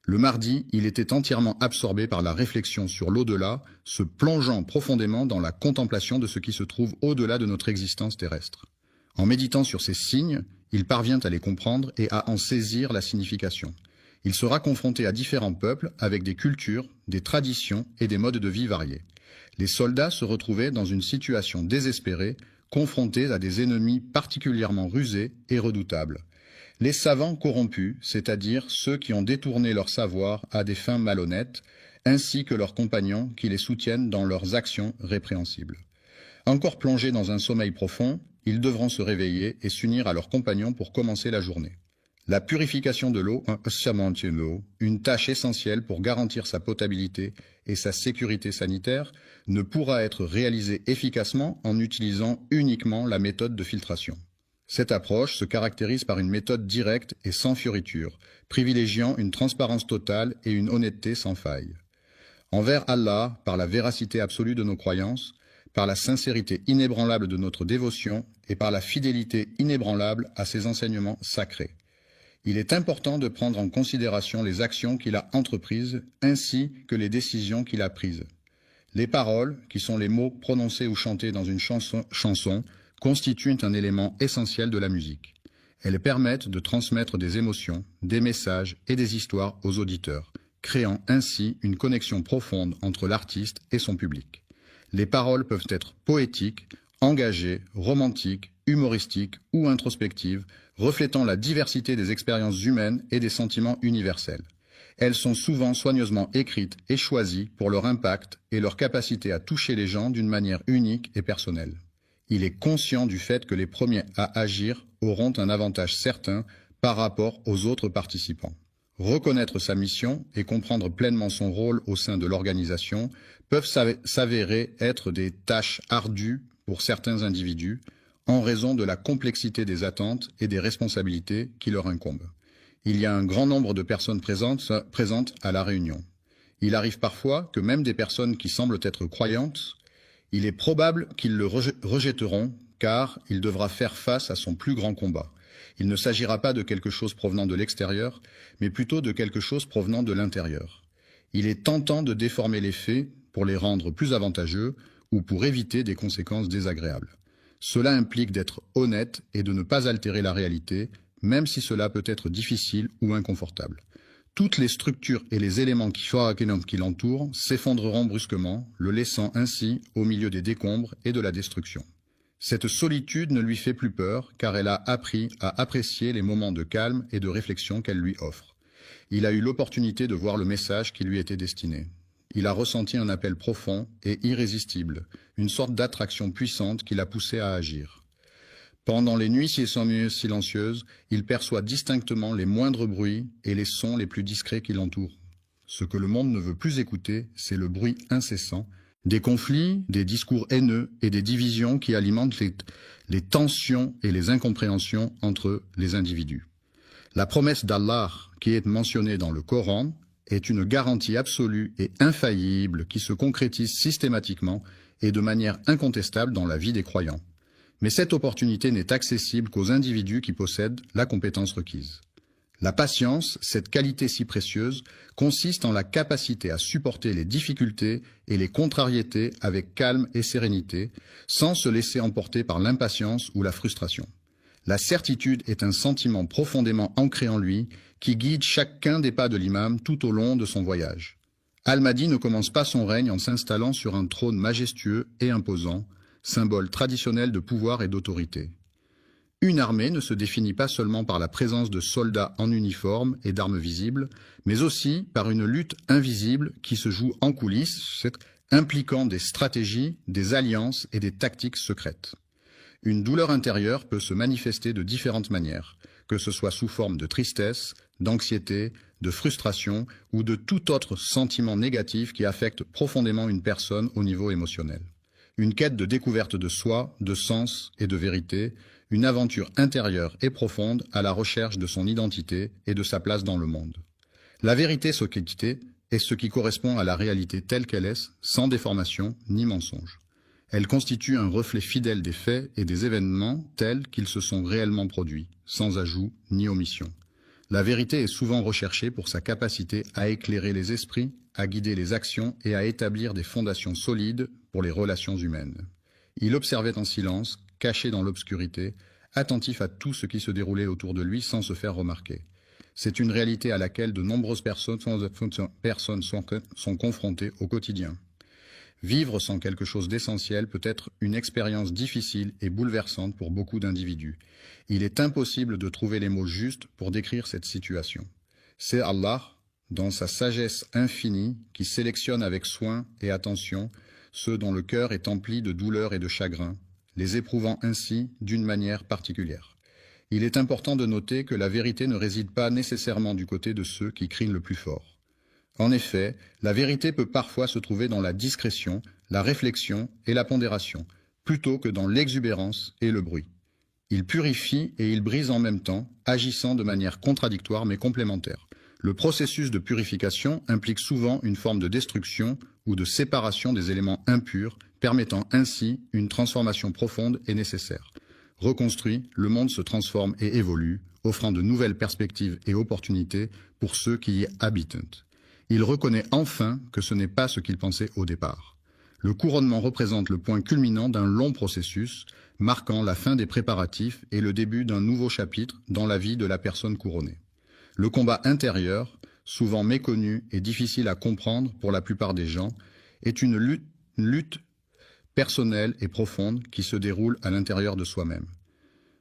Speaker 1: Le mardi, il était entièrement absorbé par la réflexion sur l'au-delà, se plongeant profondément dans la contemplation de ce qui se trouve au-delà de notre existence terrestre. En méditant sur ces signes, il parvient à les comprendre et à en saisir la signification. Il sera confronté à différents peuples avec des cultures, des traditions et des modes de vie variés. Les soldats se retrouvaient dans une situation désespérée, confrontés à des ennemis particulièrement rusés et redoutables. Les savants corrompus, c'est-à-dire ceux qui ont détourné leur savoir à des fins malhonnêtes, ainsi que leurs compagnons qui les soutiennent dans leurs actions répréhensibles. Encore plongés dans un sommeil profond, ils devront se réveiller et s'unir à leurs compagnons pour commencer la journée. La purification de l'eau, une tâche essentielle pour garantir sa potabilité et sa sécurité sanitaire, ne pourra être réalisée efficacement en utilisant uniquement la méthode de filtration. Cette approche se caractérise par une méthode directe et sans fioriture, privilégiant une transparence totale et une honnêteté sans faille. Envers Allah, par la véracité absolue de nos croyances, par la sincérité inébranlable de notre dévotion et par la fidélité inébranlable à ses enseignements sacrés. Il est important de prendre en considération les actions qu'il a entreprises ainsi que les décisions qu'il a prises. Les paroles, qui sont les mots prononcés ou chantés dans une chanson, constituent un élément essentiel de la musique. Elles permettent de transmettre des émotions, des messages et des histoires aux auditeurs, créant ainsi une connexion profonde entre l'artiste et son public. Les paroles peuvent être poétiques, engagées, romantiques, humoristiques ou introspectives, reflétant la diversité des expériences humaines et des sentiments universels. Elles sont souvent soigneusement écrites et choisies pour leur impact et leur capacité à toucher les gens d'une manière unique et personnelle. Il est conscient du fait que les premiers à agir auront un avantage certain par rapport aux autres participants. Reconnaître sa mission et comprendre pleinement son rôle au sein de l'organisation peuvent s'avérer être des tâches ardues pour certains individus, en raison de la complexité des attentes et des responsabilités qui leur incombent. Il y a un grand nombre de personnes présentes à la réunion. Il arrive parfois que même des personnes qui semblent être croyantes, il est probable qu'ils le rejetteront car il devra faire face à son plus grand combat. Il ne s'agira pas de quelque chose provenant de l'extérieur, mais plutôt de quelque chose provenant de l'intérieur. Il est tentant de déformer les faits pour les rendre plus avantageux ou pour éviter des conséquences désagréables. Cela implique d'être honnête et de ne pas altérer la réalité, même si cela peut être difficile ou inconfortable. Toutes les structures et les éléments qui l'entourent s'effondreront brusquement, le laissant ainsi au milieu des décombres et de la destruction. Cette solitude ne lui fait plus peur, car elle a appris à apprécier les moments de calme et de réflexion qu'elle lui offre. Il a eu l'opportunité de voir le message qui lui était destiné. Il a ressenti un appel profond et irrésistible, une sorte d'attraction puissante qui l'a poussé à agir. Pendant les nuits silencieuses, il perçoit distinctement les moindres bruits et les sons les plus discrets qui l'entourent. Ce que le monde ne veut plus écouter, c'est le bruit incessant, des conflits, des discours haineux et des divisions qui alimentent les tensions et les incompréhensions entre les individus. La promesse d'Allah, qui est mentionnée dans le Coran, est une garantie absolue et infaillible qui se concrétise systématiquement et de manière incontestable dans la vie des croyants. Mais cette opportunité n'est accessible qu'aux individus qui possèdent la compétence requise. La patience, cette qualité si précieuse, consiste en la capacité à supporter les difficultés et les contrariétés avec calme et sérénité, sans se laisser emporter par l'impatience ou la frustration. La certitude est un sentiment profondément ancré en lui qui guide chacun des pas de l'imam tout au long de son voyage. Al-Mahdi ne commence pas son règne en s'installant sur un trône majestueux et imposant, symbole traditionnel de pouvoir et d'autorité. Une armée ne se définit pas seulement par la présence de soldats en uniforme et d'armes visibles, mais aussi par une lutte invisible qui se joue en coulisses, impliquant des stratégies, des alliances et des tactiques secrètes. Une douleur intérieure peut se manifester de différentes manières, que ce soit sous forme de tristesse, d'anxiété, de frustration ou de tout autre sentiment négatif qui affecte profondément une personne au niveau émotionnel. Une quête de découverte de soi, de sens et de vérité, une aventure intérieure et profonde à la recherche de son identité et de sa place dans le monde. La vérité est ce qui correspond à la réalité telle qu'elle est, sans déformation ni mensonge. Elle constitue un reflet fidèle des faits et des événements tels qu'ils se sont réellement produits, sans ajout ni omission. La vérité est souvent recherchée pour sa capacité à éclairer les esprits, à guider les actions et à établir des fondations solides pour les relations humaines. Il observait en silence, caché dans l'obscurité, attentif à tout ce qui se déroulait autour de lui sans se faire remarquer. C'est une réalité à laquelle de nombreuses personnes sont confrontées au quotidien. Vivre sans quelque chose d'essentiel peut être une expérience difficile et bouleversante pour beaucoup d'individus. Il est impossible de trouver les mots justes pour décrire cette situation. C'est Allah, dans sa sagesse infinie, qui sélectionne avec soin et attention ceux dont le cœur est empli de douleur et de chagrin, les éprouvant ainsi d'une manière particulière. Il est important de noter que la vérité ne réside pas nécessairement du côté de ceux qui crient le plus fort. En effet, la vérité peut parfois se trouver dans la discrétion, la réflexion et la pondération, plutôt que dans l'exubérance et le bruit. Il purifie et il brise en même temps, agissant de manière contradictoire mais complémentaire. Le processus de purification implique souvent une forme de destruction ou de séparation des éléments impurs, permettant ainsi une transformation profonde et nécessaire. Reconstruit, le monde se transforme et évolue, offrant de nouvelles perspectives et opportunités pour ceux qui y habitent. Il reconnaît enfin que ce n'est pas ce qu'il pensait au départ. Le couronnement représente le point culminant d'un long processus, marquant la fin des préparatifs et le début d'un nouveau chapitre dans la vie de la personne couronnée. Le combat intérieur, souvent méconnu et difficile à comprendre pour la plupart des gens, est une lutte personnelle et profonde qui se déroule à l'intérieur de soi-même.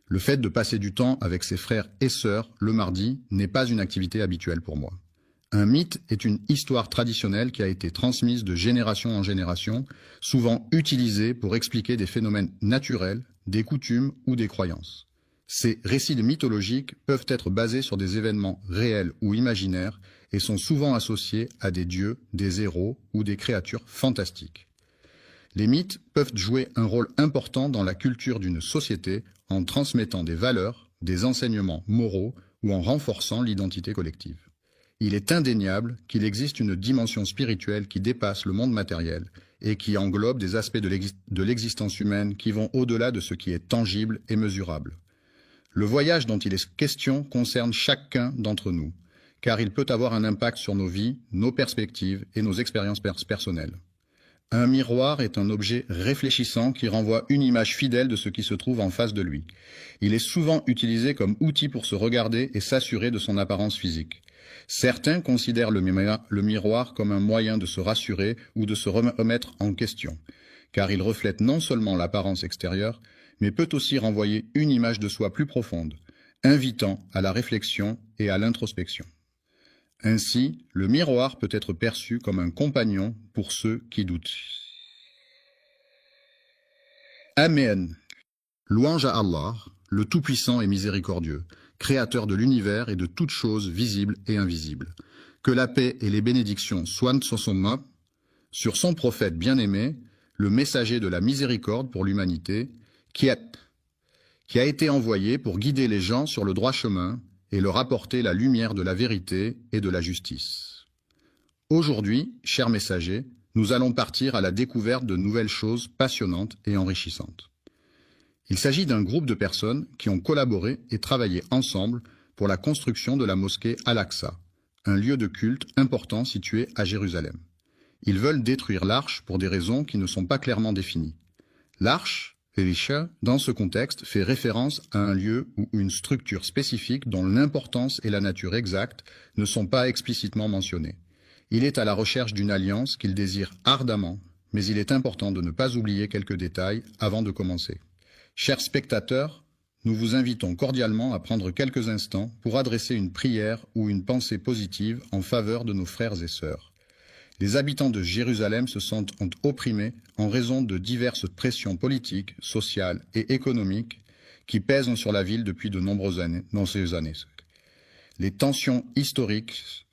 Speaker 1: Le fait de passer du temps avec ses frères et sœurs le mardi n'est pas une activité habituelle pour moi. Un mythe est une histoire traditionnelle qui a été transmise de génération en génération, souvent utilisée pour expliquer des phénomènes naturels, des coutumes ou des croyances. Ces récits mythologiques peuvent être basés sur des événements réels ou imaginaires et sont souvent associés à des dieux, des héros ou des créatures fantastiques. Les mythes peuvent jouer un rôle important dans la culture d'une société en transmettant des valeurs, des enseignements moraux ou en renforçant l'identité collective. Il est indéniable qu'il existe une dimension spirituelle qui dépasse le monde matériel et qui englobe des aspects de l'existence humaine qui vont au-delà de ce qui est tangible et mesurable. Le voyage dont il est question concerne chacun d'entre nous, car il peut avoir un impact sur nos vies, nos perspectives et nos expériences personnelles. Un miroir est un objet réfléchissant qui renvoie une image fidèle de ce qui se trouve en face de lui. Il est souvent utilisé comme outil pour se regarder et s'assurer de son apparence physique. Certains considèrent le miroir comme un moyen de se rassurer ou de se remettre en question, car il reflète non seulement l'apparence extérieure, mais peut aussi renvoyer une image de soi plus profonde, invitant à la réflexion et à l'introspection. Ainsi, le miroir peut être perçu comme un compagnon pour ceux qui doutent. Amen. Louange à Allah, le Tout-Puissant et Miséricordieux, Créateur de l'univers et de toutes choses visibles et invisibles. Que la paix et les bénédictions soient sur son prophète bien-aimé, le messager de la miséricorde pour l'humanité, qui a été envoyé pour guider les gens sur le droit chemin et leur apporter la lumière de la vérité et de la justice. Aujourd'hui, chers messagers, nous allons partir à la découverte de nouvelles choses passionnantes et enrichissantes. Il s'agit d'un groupe de personnes qui ont collaboré et travaillé ensemble pour la construction de la mosquée Al-Aqsa, un lieu de culte important situé à Jérusalem. Ils veulent détruire l'arche pour des raisons qui ne sont pas clairement définies. L'arche, Elisha, dans ce contexte, fait référence à un lieu ou une structure spécifique dont l'importance et la nature exacte ne sont pas explicitement mentionnées. Il est à la recherche d'une alliance qu'il désire ardemment, mais il est important de ne pas oublier quelques détails avant de commencer. Chers spectateurs, nous vous invitons cordialement à prendre quelques instants pour adresser une prière ou une pensée positive en faveur de nos frères et sœurs. Les habitants de Jérusalem se sentent opprimés en raison de diverses pressions politiques, sociales et économiques qui pèsent sur la ville depuis de nombreuses années, Les tensions historiques,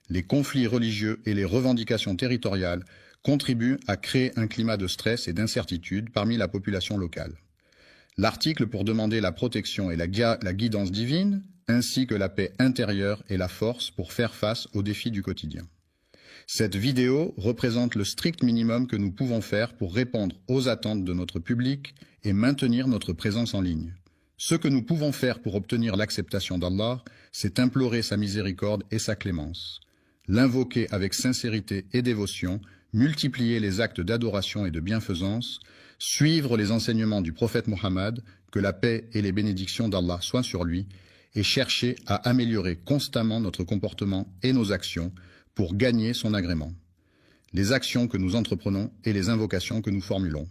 Speaker 1: les conflits religieux et les revendications territoriales contribuent à créer un climat de stress et d'incertitude parmi la population locale. L'article pour demander la protection et la guidance divine, ainsi que la paix intérieure et la force pour faire face aux défis du quotidien. Cette vidéo représente le strict minimum que nous pouvons faire pour répondre aux attentes de notre public et maintenir notre présence en ligne. Ce que nous pouvons faire pour obtenir l'acceptation d'Allah, c'est implorer sa miséricorde et sa clémence, l'invoquer avec sincérité et dévotion, multiplier les actes d'adoration et de bienfaisance, suivre les enseignements du prophète Mohammed, que la paix et les bénédictions d'Allah soient sur lui, et chercher à améliorer constamment notre comportement et nos actions pour gagner son agrément. Les actions que nous entreprenons et les invocations que nous formulons.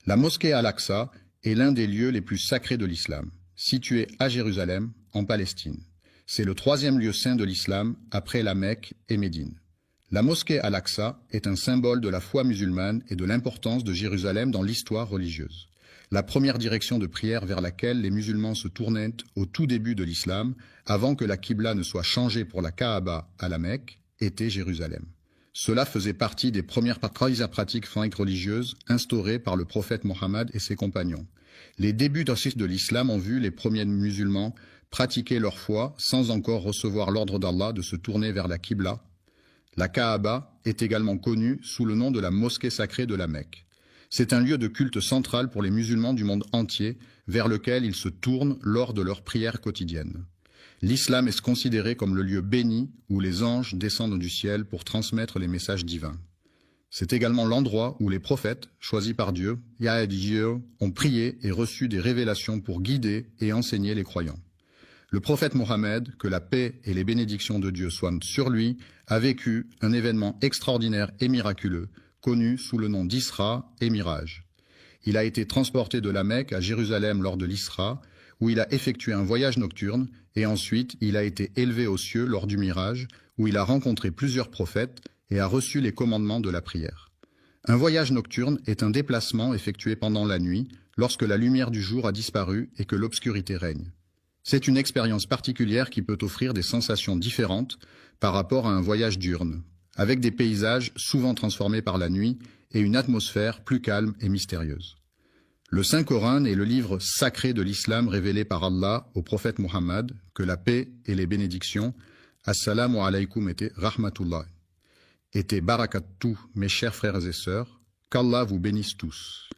Speaker 1: La mosquée Al-Aqsa est l'un des lieux les plus sacrés de l'islam, situé à Jérusalem, en Palestine. C'est le troisième lieu saint de l'islam après la Mecque et Médine. La mosquée Al-Aqsa est un symbole de la foi musulmane et de l'importance de Jérusalem dans l'histoire religieuse. La première direction de prière vers laquelle les musulmans se tournaient au tout début de l'islam, avant que la Qibla ne soit changée pour la Kaaba à la Mecque, était Jérusalem. Cela faisait partie des premières pratiques religieuses instaurées par le prophète Mohammed et ses compagnons. Les débuts de l'islam ont vu les premiers musulmans pratiquer leur foi sans encore recevoir l'ordre d'Allah de se tourner vers la Qibla. La Kaaba est également connue sous le nom de la mosquée sacrée de la Mecque. C'est un lieu de culte central pour les musulmans du monde entier, vers lequel ils se tournent lors de leurs prières quotidiennes. L'islam est considéré comme le lieu béni où les anges descendent du ciel pour transmettre les messages divins. C'est également l'endroit où les prophètes, choisis par Dieu, ont prié et reçu des révélations pour guider et enseigner les croyants. Le prophète Mohammed, que la paix et les bénédictions de Dieu soient sur lui, a vécu un événement extraordinaire et miraculeux, connu sous le nom d'Isra et Miraj. Il a été transporté de la Mecque à Jérusalem lors de l'Isra, où il a effectué un voyage nocturne, et ensuite il a été élevé aux cieux lors du Miraj, où il a rencontré plusieurs prophètes et a reçu les commandements de la prière. Un voyage nocturne est un déplacement effectué pendant la nuit, lorsque la lumière du jour a disparu et que l'obscurité règne. C'est une expérience particulière qui peut offrir des sensations différentes par rapport à un voyage diurne, avec des paysages souvent transformés par la nuit et une atmosphère plus calme et mystérieuse. Le Saint-Coran est le livre sacré de l'islam révélé par Allah au prophète Mohammed, que la paix et les bénédictions, assalamu alaykum et rahmatullah, et barakatuh, mes chers frères et sœurs, qu'Allah vous bénisse tous.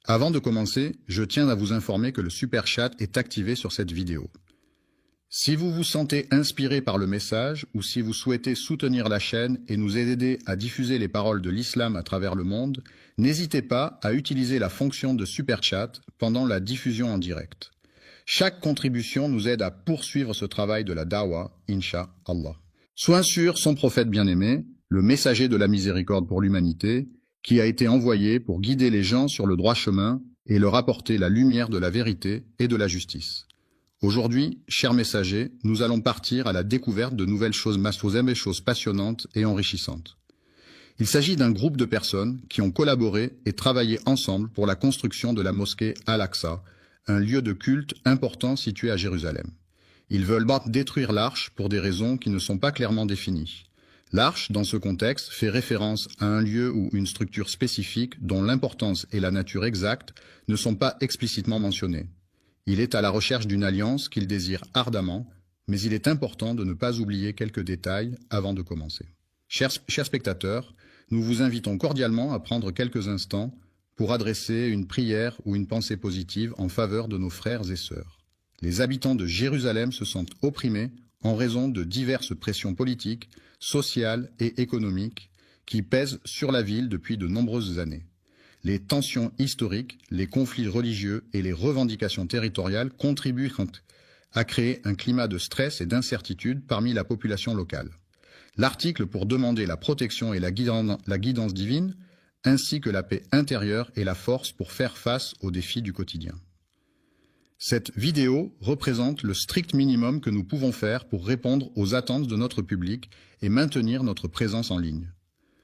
Speaker 1: Avant de commencer, je tiens à vous informer que le super chat est activé sur cette vidéo. Si vous vous sentez inspiré par le message ou si vous souhaitez soutenir la chaîne et nous aider à diffuser les paroles de l'islam à travers le monde, n'hésitez pas à utiliser la fonction de super chat pendant la diffusion en direct. Chaque contribution nous aide à poursuivre ce travail de la dawa, Inch'Allah. Soit sur son prophète bien-aimé, le messager de la miséricorde pour l'humanité, qui a été envoyé pour guider les gens sur le droit chemin et leur apporter la lumière de la vérité et de la justice. Aujourd'hui, chers messagers, nous allons partir à la découverte de nouvelles choses passionnantes et enrichissantes. Il s'agit d'un groupe de personnes qui ont collaboré et travaillé ensemble pour la construction de la mosquée Al-Aqsa, un lieu de culte important situé à Jérusalem. Ils veulent détruire l'arche pour des raisons qui ne sont pas clairement définies. L'arche, dans ce contexte, fait référence à un lieu ou une structure spécifique dont l'importance et la nature exacte ne sont pas explicitement mentionnées. Il est à la recherche d'une alliance qu'il désire ardemment, mais il est important de ne pas oublier quelques détails avant de commencer. Chers spectateurs, nous vous invitons cordialement à prendre quelques instants pour adresser une prière ou une pensée positive en faveur de nos frères et sœurs. Les habitants de Jérusalem se sentent opprimés en raison de diverses pressions politiques, sociales et économiques qui pèsent sur la ville depuis de nombreuses années. Les tensions historiques, les conflits religieux et les revendications territoriales contribuent à créer un climat de stress et d'incertitude parmi la population locale. L'article pour demander la protection et la guidance divine, ainsi que la paix intérieure et la force pour faire face aux défis du quotidien. Cette vidéo représente le strict minimum que nous pouvons faire pour répondre aux attentes de notre public et maintenir notre présence en ligne.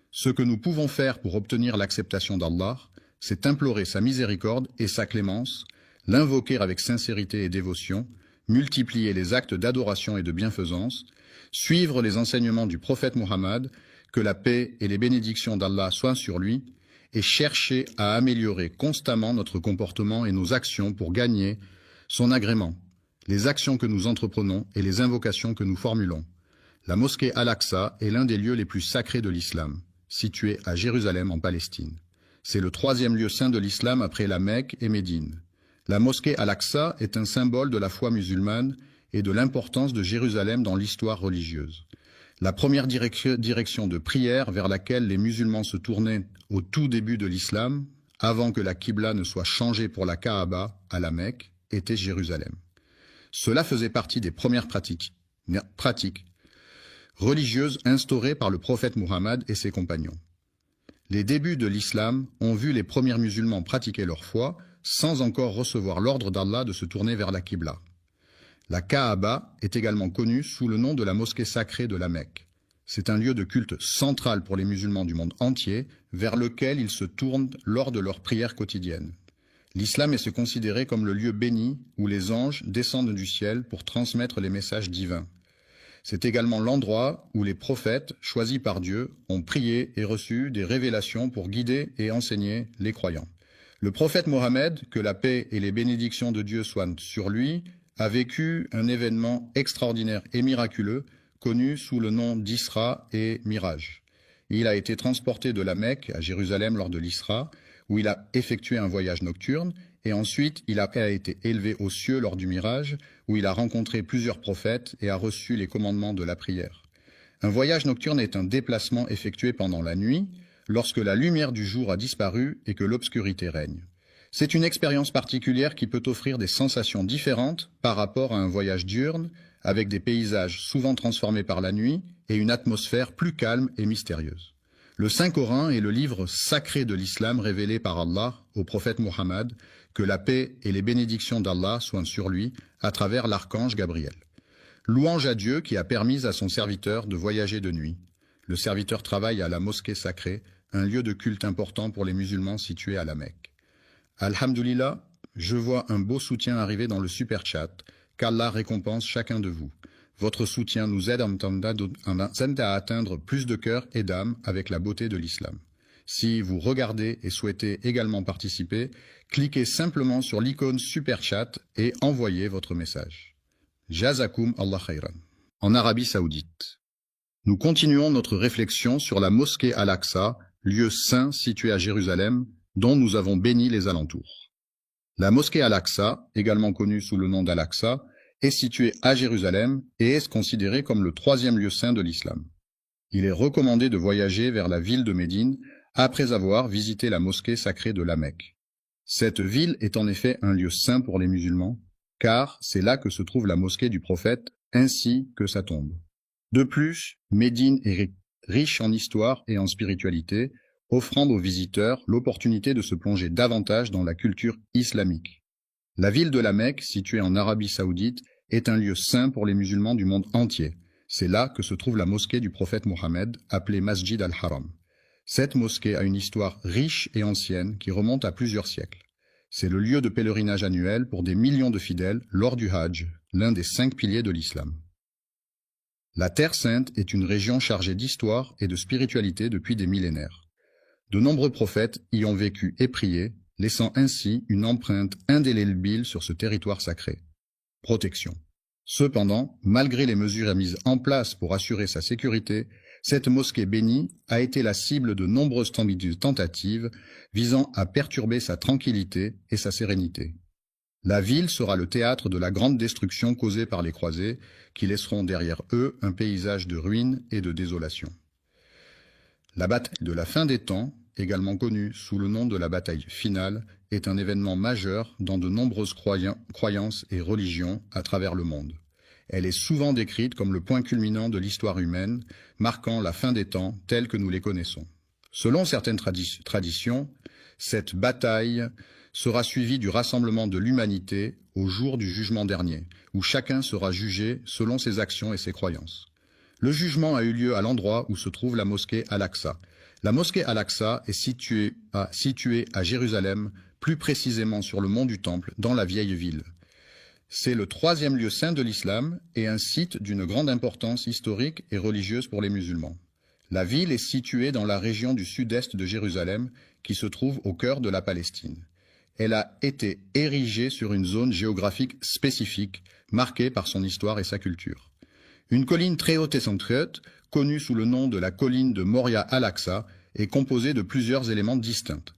Speaker 1: Ce que nous pouvons faire pour obtenir l'acceptation d'Allah, c'est implorer sa miséricorde et sa clémence, l'invoquer avec sincérité et dévotion, multiplier les actes d'adoration et de bienfaisance, suivre les enseignements du prophète Mohammed, que la paix et les bénédictions d'Allah soient sur lui, et chercher à améliorer constamment notre comportement et nos actions pour gagner son agrément, les actions que nous entreprenons et les invocations que nous formulons. La mosquée Al-Aqsa est l'un des lieux les plus sacrés de l'islam, situé à Jérusalem en Palestine. C'est le troisième lieu saint de l'islam après la Mecque et Médine. La mosquée Al-Aqsa est un symbole de la foi musulmane et de l'importance de Jérusalem dans l'histoire religieuse. La première direction de prière vers laquelle les musulmans se tournaient au tout début de l'islam, avant que la Qibla ne soit changée pour la Kaaba à la Mecque, était Jérusalem. Cela faisait partie des premières pratiques religieuses instaurées par le prophète Muhammad et ses compagnons. Les débuts de l'islam ont vu les premiers musulmans pratiquer leur foi sans encore recevoir l'ordre d'Allah de se tourner vers la Qibla. La Kaaba est également connue sous le nom de la mosquée sacrée de la Mecque. C'est un lieu de culte central pour les musulmans du monde entier, vers lequel ils se tournent lors de leurs prières quotidiennes. L'islam est se considéré comme le lieu béni où les anges descendent du ciel pour transmettre les messages divins. C'est également l'endroit où les prophètes, choisis par Dieu, ont prié et reçu des révélations pour guider et enseigner les croyants. Le prophète Mohammed, que la paix et les bénédictions de Dieu soient sur lui, a vécu un événement extraordinaire et miraculeux, connu sous le nom d'Isra et Miraj. Il a été transporté de la Mecque à Jérusalem lors de l'Isra, où il a effectué un voyage nocturne, et ensuite il a été élevé aux cieux lors du Miraj, où il a rencontré plusieurs prophètes et a reçu les commandements de la prière. Un voyage nocturne est un déplacement effectué pendant la nuit, lorsque la lumière du jour a disparu et que l'obscurité règne. C'est une expérience particulière qui peut offrir des sensations différentes par rapport à un voyage diurne, avec des paysages souvent transformés par la nuit et une atmosphère plus calme et mystérieuse. Le Saint-Coran est le livre sacré de l'islam révélé par Allah au prophète Muhammad, que la paix et les bénédictions d'Allah soient sur lui à travers l'archange Gabriel. Louange à Dieu qui a permis à son serviteur de voyager de nuit. Le serviteur travaille à la mosquée sacrée, un lieu de culte important pour les musulmans situé à la Mecque. Alhamdulillah, je vois un beau soutien arriver dans le super chat. Qu'Allah récompense chacun de vous. Votre soutien nous aide à atteindre plus de cœurs et d'âmes avec la beauté de l'islam. Si vous regardez et souhaitez également participer, cliquez simplement sur l'icône Super Chat et envoyez votre message. Jazakum Allah khayran. En Arabie Saoudite. Nous continuons notre réflexion sur la mosquée Al-Aqsa, lieu saint situé à Jérusalem, dont nous avons béni les alentours. La mosquée Al-Aqsa, également connue sous le nom d'Al-Aqsa, est située à Jérusalem et est considérée comme le troisième lieu saint de l'islam. Il est recommandé de voyager vers la ville de Médine après avoir visité la mosquée sacrée de la Mecque. Cette ville est en effet un lieu saint pour les musulmans, car c'est là que se trouve la mosquée du prophète ainsi que sa tombe. De plus, Médine est riche en histoire et en spiritualité, offrant aux visiteurs l'opportunité de se plonger davantage dans la culture islamique. La ville de la Mecque, située en Arabie Saoudite, est un lieu saint pour les musulmans du monde entier. C'est là que se trouve la mosquée du prophète Mohammed, appelée Masjid al-Haram. Cette mosquée a une histoire riche et ancienne qui remonte à plusieurs siècles. C'est le lieu de pèlerinage annuel pour des millions de fidèles lors du Hajj, l'un des 5 piliers de l'islam. La Terre Sainte est une région chargée d'histoire et de spiritualité depuis des millénaires. De nombreux prophètes y ont vécu et prié, laissant ainsi une empreinte indélébile sur ce territoire sacré. Protection. Cependant, malgré les mesures mises en place pour assurer sa sécurité, cette mosquée bénie a été la cible de nombreuses tentatives visant à perturber sa tranquillité et sa sérénité. La ville sera le théâtre de la grande destruction causée par les croisés, qui laisseront derrière eux un paysage de ruines et de désolation. La bataille de la fin des temps, également connue sous le nom de la bataille finale, est un événement majeur dans de nombreuses croyances et religions à travers le monde. Elle est souvent décrite comme le point culminant de l'histoire humaine, marquant la fin des temps tels que nous les connaissons. Selon certaines traditions, cette bataille sera suivie du rassemblement de l'humanité au jour du jugement dernier, où chacun sera jugé selon ses actions et ses croyances. Le jugement a eu lieu à l'endroit où se trouve la mosquée Al-Aqsa. La mosquée Al-Aqsa est située à Jérusalem, plus précisément sur le mont du Temple, dans la vieille ville. C'est le 3e lieu saint de l'islam et un site d'une grande importance historique et religieuse pour les musulmans. La ville est située dans la région du sud-est de Jérusalem, qui se trouve au cœur de la Palestine. Elle a été érigée sur une zone géographique spécifique, marquée par son histoire et sa culture. Une colline très haute et centrieuse, connue sous le nom de la colline de Moria Al-Aqsa, est composée de plusieurs éléments distincts.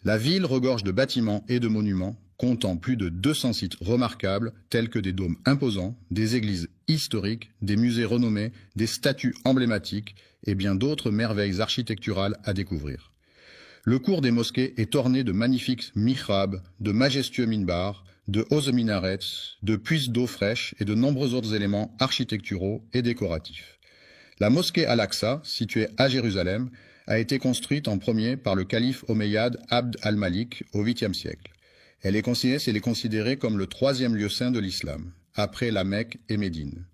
Speaker 1: La ville regorge de bâtiments et de monuments, comptant plus de 200 sites remarquables, tels que des dômes imposants, des églises historiques, des musées renommés, des statues emblématiques et bien d'autres merveilles architecturales à découvrir. Le cours des mosquées est orné de magnifiques mihrabs, de majestueux minbars, de hauts minarets, de puits d'eau fraîche et de nombreux autres éléments architecturaux et décoratifs. La mosquée Al-Aqsa, située à Jérusalem, a été construite en premier par le calife omeyyade Abd al-Malik au 8e siècle. Elle est considérée comme le troisième lieu saint de l'islam, après la Mecque et Médine.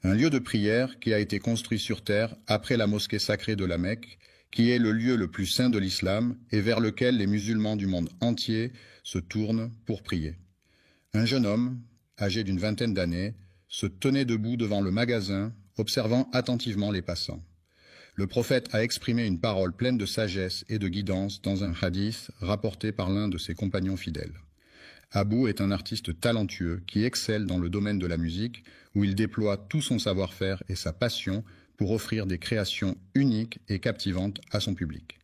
Speaker 1: Un lieu de prière qui a été construit sur terre après la mosquée sacrée de la Mecque, qui est le lieu le plus saint de l'islam et vers lequel les musulmans du monde entier se tournent pour prier. Un jeune homme, âgé d'une vingtaine d'années, se tenait debout devant le magasin, observant attentivement les passants. Le prophète a exprimé une parole pleine de sagesse et de guidance dans un hadith rapporté par l'un de ses compagnons fidèles. Abou est un artiste talentueux qui excelle dans le domaine de la musique, où il déploie tout son savoir-faire et sa passion pour offrir des créations uniques et captivantes à son public.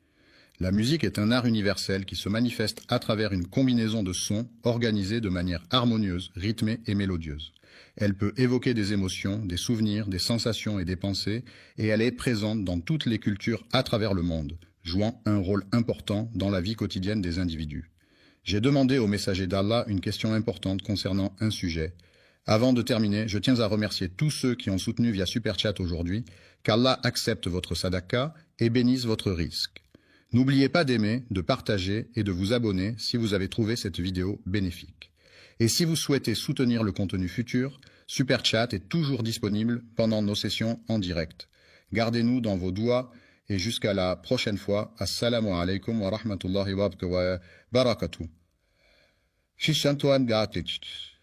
Speaker 1: La musique est un art universel qui se manifeste à travers une combinaison de sons organisés de manière harmonieuse, rythmée et mélodieuse. Elle peut évoquer des émotions, des souvenirs, des sensations et des pensées, et elle est présente dans toutes les cultures à travers le monde, jouant un rôle important dans la vie quotidienne des individus. J'ai demandé au messager d'Allah une question importante concernant un sujet. Avant de terminer, je tiens à remercier tous ceux qui ont soutenu via Super Chat aujourd'hui, qu'Allah accepte votre sadaqa et bénisse votre risque. N'oubliez pas d'aimer, de partager et de vous abonner si vous avez trouvé cette vidéo bénéfique. Et si vous souhaitez soutenir le contenu futur, Super Chat est toujours disponible pendant nos sessions en direct. Gardez-nous dans vos doigts et jusqu'à la prochaine fois. Assalamu alaikum wa rahmatullahi wa barakatuh.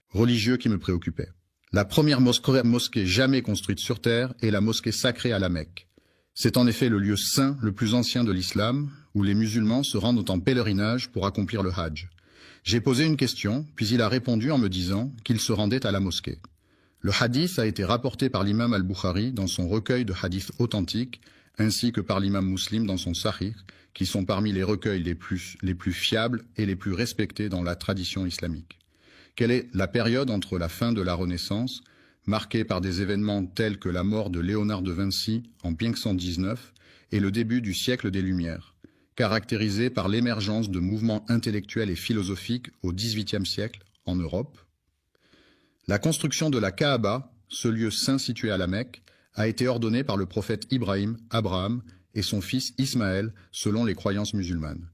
Speaker 1: Religieux qui me préoccupait. La première mosquée jamais construite sur terre est la mosquée sacrée à la Mecque. C'est en effet le lieu saint le plus ancien de l'islam, où les musulmans se rendent en pèlerinage pour accomplir le Hajj. J'ai posé une question, puis il a répondu en me disant qu'il se rendait à la mosquée. Le hadith a été rapporté par l'imam al-Bukhari dans son recueil de hadiths authentiques, ainsi que par l'imam Muslim dans son Sahih, qui sont parmi les recueils les plus fiables et les plus respectés dans la tradition islamique. Quelle est la période entre la fin de la Renaissance, marquée par des événements tels que la mort de Léonard de Vinci en 1519, et le début du siècle des Lumières, caractérisé par l'émergence de mouvements intellectuels et philosophiques au XVIIIe siècle en Europe? La construction de la Kaaba, ce lieu saint situé à la Mecque, a été ordonnée par le prophète Ibrahim, Abraham et son fils Ismaël selon les croyances musulmanes.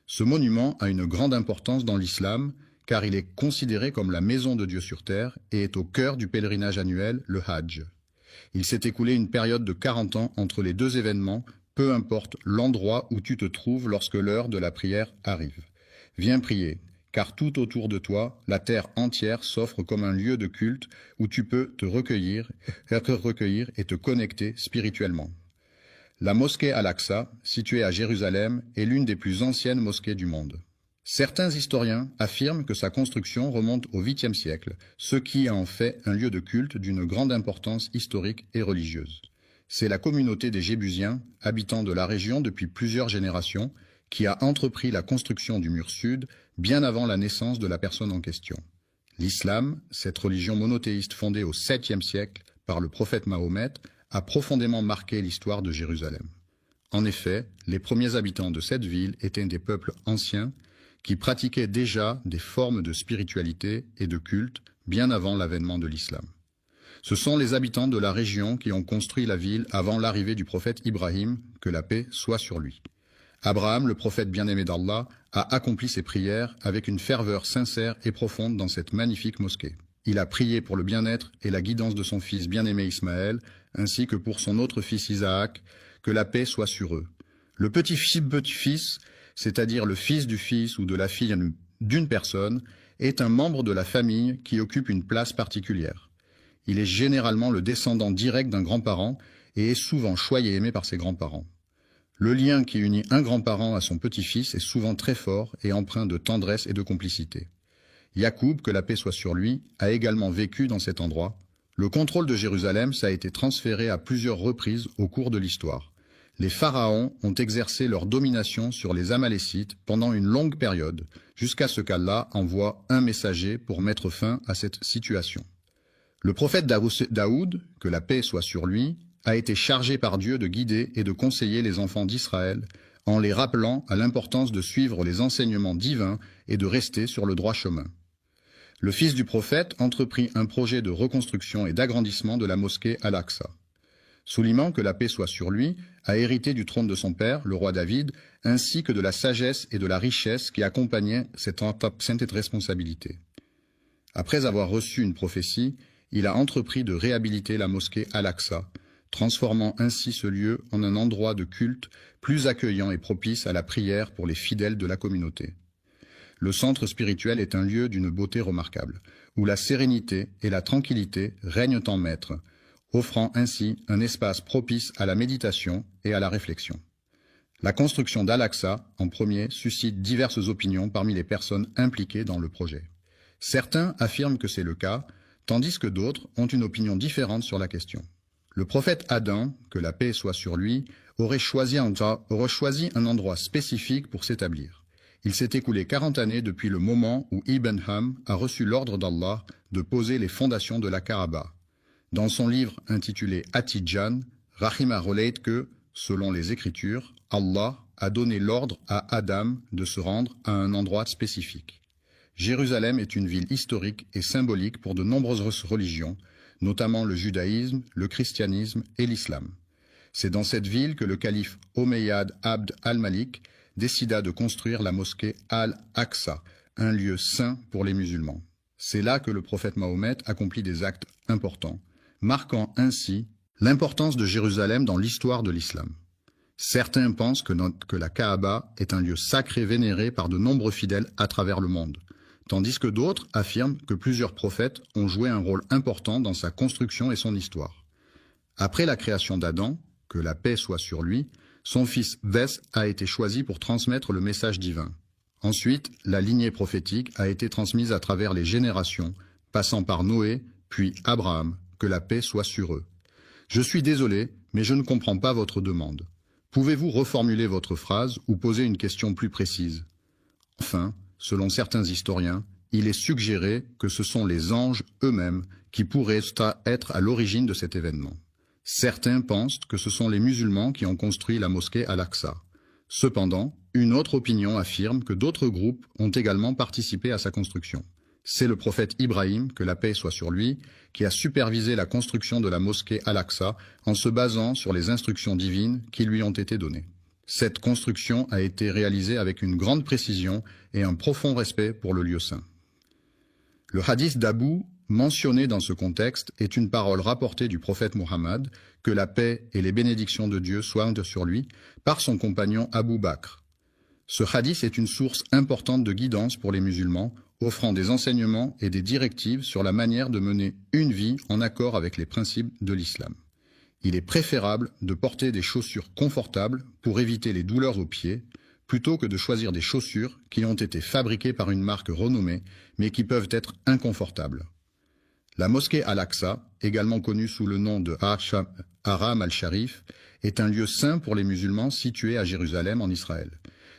Speaker 1: Ce monument a une grande importance dans l'islam car il est considéré comme la maison de Dieu sur terre et est au cœur du pèlerinage annuel, le Hajj. Il s'est écoulé une période de 40 ans entre les deux événements, peu importe l'endroit où tu te trouves lorsque l'heure de la prière arrive. Viens prier, car tout autour de toi, la terre entière s'offre comme un lieu de culte où tu peux te recueillir et te connecter spirituellement. La mosquée Al-Aqsa, située à Jérusalem, est l'une des plus anciennes mosquées du monde. Certains historiens affirment que sa construction remonte au 8e siècle, ce qui en fait un lieu de culte d'une grande importance historique et religieuse. C'est la communauté des Jébusiens, habitants de la région depuis plusieurs générations, qui a entrepris la construction du mur sud bien avant la naissance de la personne en question. L'islam, cette religion monothéiste fondée au 7e siècle par le prophète Mahomet, a profondément marqué l'histoire de Jérusalem. En effet, les premiers habitants de cette ville étaient des peuples anciens qui pratiquaient déjà des formes de spiritualité et de culte bien avant l'avènement de l'islam. Ce sont les habitants de la région qui ont construit la ville avant l'arrivée du prophète Ibrahim, que la paix soit sur lui. Abraham, le prophète bien-aimé d'Allah, a accompli ses prières avec une ferveur sincère et profonde dans cette magnifique mosquée. Il a prié pour le bien-être et la guidance de son fils bien-aimé Ismaël, ainsi que pour son autre fils Isaac, que la paix soit sur eux. Le petit-fils, c'est-à-dire le fils du fils ou de la fille d'une personne, est un membre de la famille qui occupe une place particulière. Il est généralement le descendant direct d'un grand-parent et est souvent choyé et aimé par ses grands-parents. Le lien qui unit un grand-parent à son petit-fils est souvent très fort et empreint de tendresse et de complicité. Yacoub, que la paix soit sur lui, a également vécu dans cet endroit. Le contrôle de Jérusalem a été transféré à plusieurs reprises au cours de l'histoire. Les pharaons ont exercé leur domination sur les Amalécites pendant une longue période, jusqu'à ce qu'Allah envoie un messager pour mettre fin à cette situation. Le prophète Daoud, que la paix soit sur lui, a été chargé par Dieu de guider et de conseiller les enfants d'Israël en les rappelant à l'importance de suivre les enseignements divins et de rester sur le droit chemin. Le fils du prophète entreprit un projet de reconstruction et d'agrandissement de la mosquée Al-Aqsa. Sulayman, que la paix soit sur lui, a hérité du trône de son père, le roi David, ainsi que de la sagesse et de la richesse qui accompagnaient cette sainte responsabilité. Après avoir reçu une prophétie, il a entrepris de réhabiliter la mosquée Al-Aqsa, transformant ainsi ce lieu en un endroit de culte plus accueillant et propice à la prière pour les fidèles de la communauté. Le centre spirituel est un lieu d'une beauté remarquable, où la sérénité et la tranquillité règnent en maître, offrant ainsi un espace propice à la méditation et à la réflexion. La construction d'Al-Aqsa, en premier, suscite diverses opinions parmi les personnes impliquées dans le projet. Certains affirment que c'est le cas, tandis que d'autres ont une opinion différente sur la question. Le prophète Adam, que la paix soit sur lui, aurait choisi un endroit spécifique pour s'établir. Il s'est écoulé 40 années depuis le moment où Ibn Ham a reçu l'ordre d'Allah de poser les fondations de la Kaaba. Dans son livre intitulé At-Tidjan, Rahima relate que, selon les Écritures, Allah a donné l'ordre à Adam de se rendre à un endroit spécifique. Jérusalem est une ville historique et symbolique pour de nombreuses religions, notamment le judaïsme, le christianisme et l'islam. C'est dans cette ville que le calife Omeyyad Abd al-Malik décida de construire la mosquée Al-Aqsa, un lieu saint pour les musulmans. C'est là que le prophète Mahomet accomplit des actes importants, marquant ainsi l'importance de Jérusalem dans l'histoire de l'islam. Certains pensent que la Kaaba est un lieu sacré vénéré par de nombreux fidèles à travers le monde, tandis que d'autres affirment que plusieurs prophètes ont joué un rôle important dans sa construction et son histoire. Après la création d'Adam, que la paix soit sur lui, son fils Vès a été choisi pour transmettre le message divin. Ensuite, la lignée prophétique a été transmise à travers les générations, passant par Noé, puis Abraham, que la paix soit sur eux. Je suis désolé, mais je ne comprends pas votre demande. Pouvez-vous reformuler votre phrase ou poser une question plus précise? Enfin, selon certains historiens, il est suggéré que ce sont les anges eux-mêmes qui pourraient être à l'origine de cet événement. Certains pensent que ce sont les musulmans qui ont construit la mosquée Al-Aqsa. Cependant, une autre opinion affirme que d'autres groupes ont également participé à sa construction. C'est le prophète Ibrahim, que la paix soit sur lui, qui a supervisé la construction de la mosquée Al-Aqsa en se basant sur les instructions divines qui lui ont été données. Cette construction a été réalisée avec une grande précision et un profond respect pour le lieu saint. Le hadith d'Abu, mentionné dans ce contexte, est une parole rapportée du prophète Muhammad, que la paix et les bénédictions de Dieu soient sur lui, par son compagnon Abu Bakr. Ce hadith est une source importante de guidance pour les musulmans, offrant des enseignements et des directives sur la manière de mener une vie en accord avec les principes de l'islam. Il est préférable de porter des chaussures confortables pour éviter les douleurs aux pieds, plutôt que de choisir des chaussures qui ont été fabriquées par une marque renommée, mais qui peuvent être inconfortables. La mosquée Al-Aqsa, également connue sous le nom de Haram al-Sharif, est un lieu saint pour les musulmans situé à Jérusalem en Israël.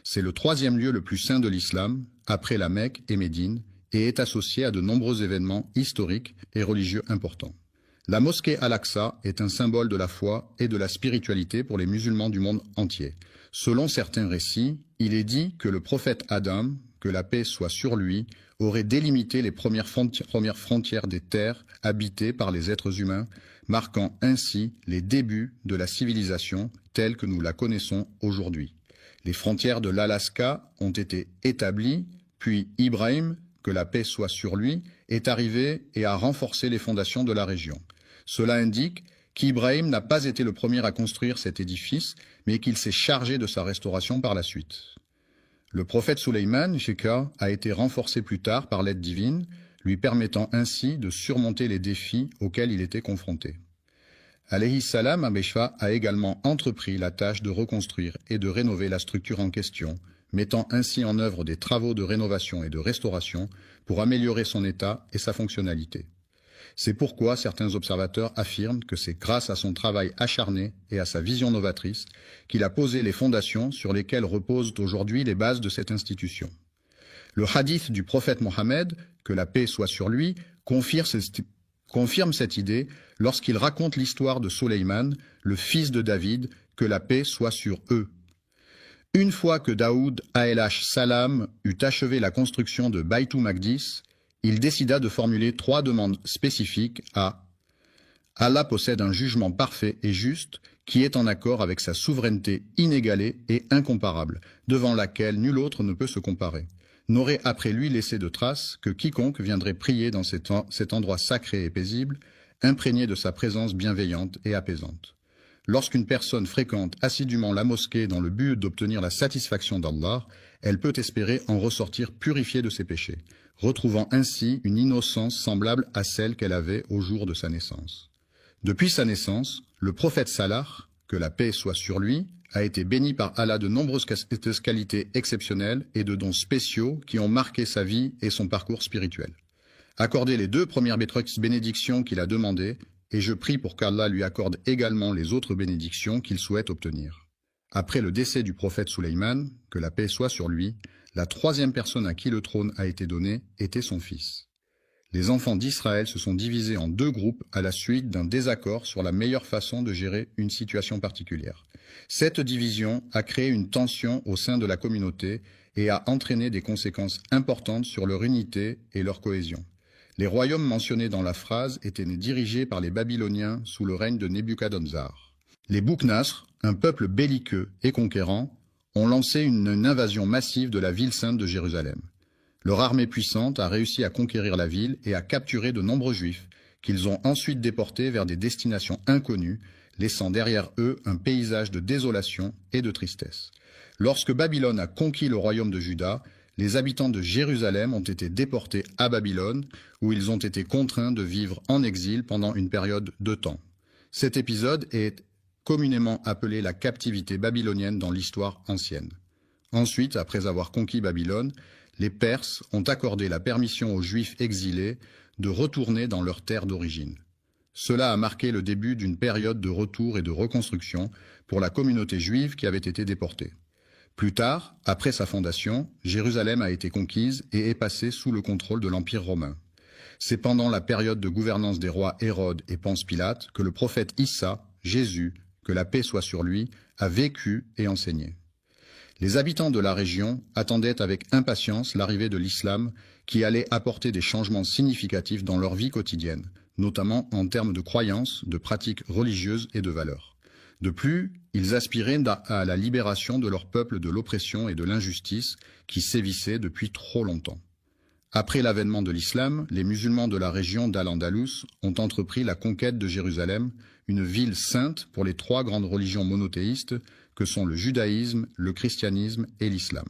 Speaker 1: C'est le troisième lieu le plus saint de l'islam, après la Mecque et Médine, et est associé à de nombreux événements historiques et religieux importants. La mosquée Al-Aqsa est un symbole de la foi et de la spiritualité pour les musulmans du monde entier. Selon certains récits, il est dit que le prophète Adam, que la paix soit sur lui, aurait délimité les premières frontières des terres habitées par les êtres humains, marquant ainsi les débuts de la civilisation telle que nous la connaissons aujourd'hui. Les frontières de l'Alaska ont été établies, puis Ibrahim, que la paix soit sur lui, est arrivé et a renforcé les fondations de la région. Cela indique qu'Ibrahim n'a pas été le premier à construire cet édifice, mais qu'il s'est chargé de sa restauration par la suite. Le prophète Sulayman, Sheka, a été renforcé plus tard par l'aide divine, lui permettant ainsi de surmonter les défis auxquels il était confronté. Alayhi salam Abeshfa a également entrepris la tâche de reconstruire et de rénover la structure en question, mettant ainsi en œuvre des travaux de rénovation et de restauration pour améliorer son état et sa fonctionnalité. C'est pourquoi certains observateurs affirment que c'est grâce à son travail acharné et à sa vision novatrice qu'il a posé les fondations sur lesquelles reposent aujourd'hui les bases de cette institution. Le hadith du prophète Mohammed, que la paix soit sur lui, confirme cette idée lorsqu'il raconte l'histoire de Sulayman, le fils de David, que la paix soit sur eux. Une fois que Daoud a.l.h. Salam eut achevé la construction de Baytul Maqdis, il décida de formuler 3 demandes spécifiques à Allah possède un jugement parfait et juste qui est en accord avec sa souveraineté inégalée et incomparable, devant laquelle nul autre ne peut se comparer. N'aurait après lui laissé de traces que quiconque viendrait prier dans cet endroit sacré et paisible, imprégné de sa présence bienveillante et apaisante. Lorsqu'une personne fréquente assidûment la mosquée dans le but d'obtenir la satisfaction d'Allah, elle peut espérer en ressortir purifiée de ses péchés, retrouvant ainsi une innocence semblable à celle qu'elle avait au jour de sa naissance. Depuis sa naissance, le prophète Salah, que la paix soit sur lui, a été béni par Allah de nombreuses qualités exceptionnelles et de dons spéciaux qui ont marqué sa vie et son parcours spirituel. Accordez les 2 premières bénédictions qu'il a demandées, et je prie pour qu'Allah lui accorde également les autres bénédictions qu'il souhaite obtenir. Après le décès du prophète Sulayman, que la paix soit sur lui, la 3e personne à qui le trône a été donné était son fils. Les enfants d'Israël se sont divisés en 2 groupes à la suite d'un désaccord sur la meilleure façon de gérer une situation particulière. Cette division a créé une tension au sein de la communauté et a entraîné des conséquences importantes sur leur unité et leur cohésion. Les royaumes mentionnés dans la phrase étaient dirigés par les Babyloniens sous le règne de Nebuchadnezzar. Les Boukhnas, un peuple belliqueux et conquérant, ont lancé une invasion massive de la ville sainte de Jérusalem. Leur armée puissante a réussi à conquérir la ville et à capturer de nombreux Juifs, qu'ils ont ensuite déportés vers des destinations inconnues, laissant derrière eux un paysage de désolation et de tristesse. Lorsque Babylone a conquis le royaume de Juda, les habitants de Jérusalem ont été déportés à Babylone, où ils ont été contraints de vivre en exil pendant une période de temps. Cet épisode est communément appelé la captivité babylonienne dans l'histoire ancienne. Ensuite, après avoir conquis Babylone, les Perses ont accordé la permission aux Juifs exilés de retourner dans leur terre d'origine. Cela a marqué le début d'une période de retour et de reconstruction pour la communauté juive qui avait été déportée. Plus tard, après sa fondation, Jérusalem a été conquise et est passée sous le contrôle de l'Empire romain. C'est pendant la période de gouvernance des rois Hérode et Ponce Pilate que le prophète Issa, Jésus, que la paix soit sur lui, a vécu et enseigné. Les habitants de la région attendaient avec impatience l'arrivée de l'islam qui allait apporter des changements significatifs dans leur vie quotidienne, notamment en termes de croyances, de pratiques religieuses et de valeurs. De plus, ils aspiraient à la libération de leur peuple de l'oppression et de l'injustice qui sévissaient depuis trop longtemps. Après l'avènement de l'islam, les musulmans de la région d'Al-Andalus ont entrepris la conquête de Jérusalem, une ville sainte pour les 3 grandes religions monothéistes que sont le judaïsme, le christianisme et l'islam.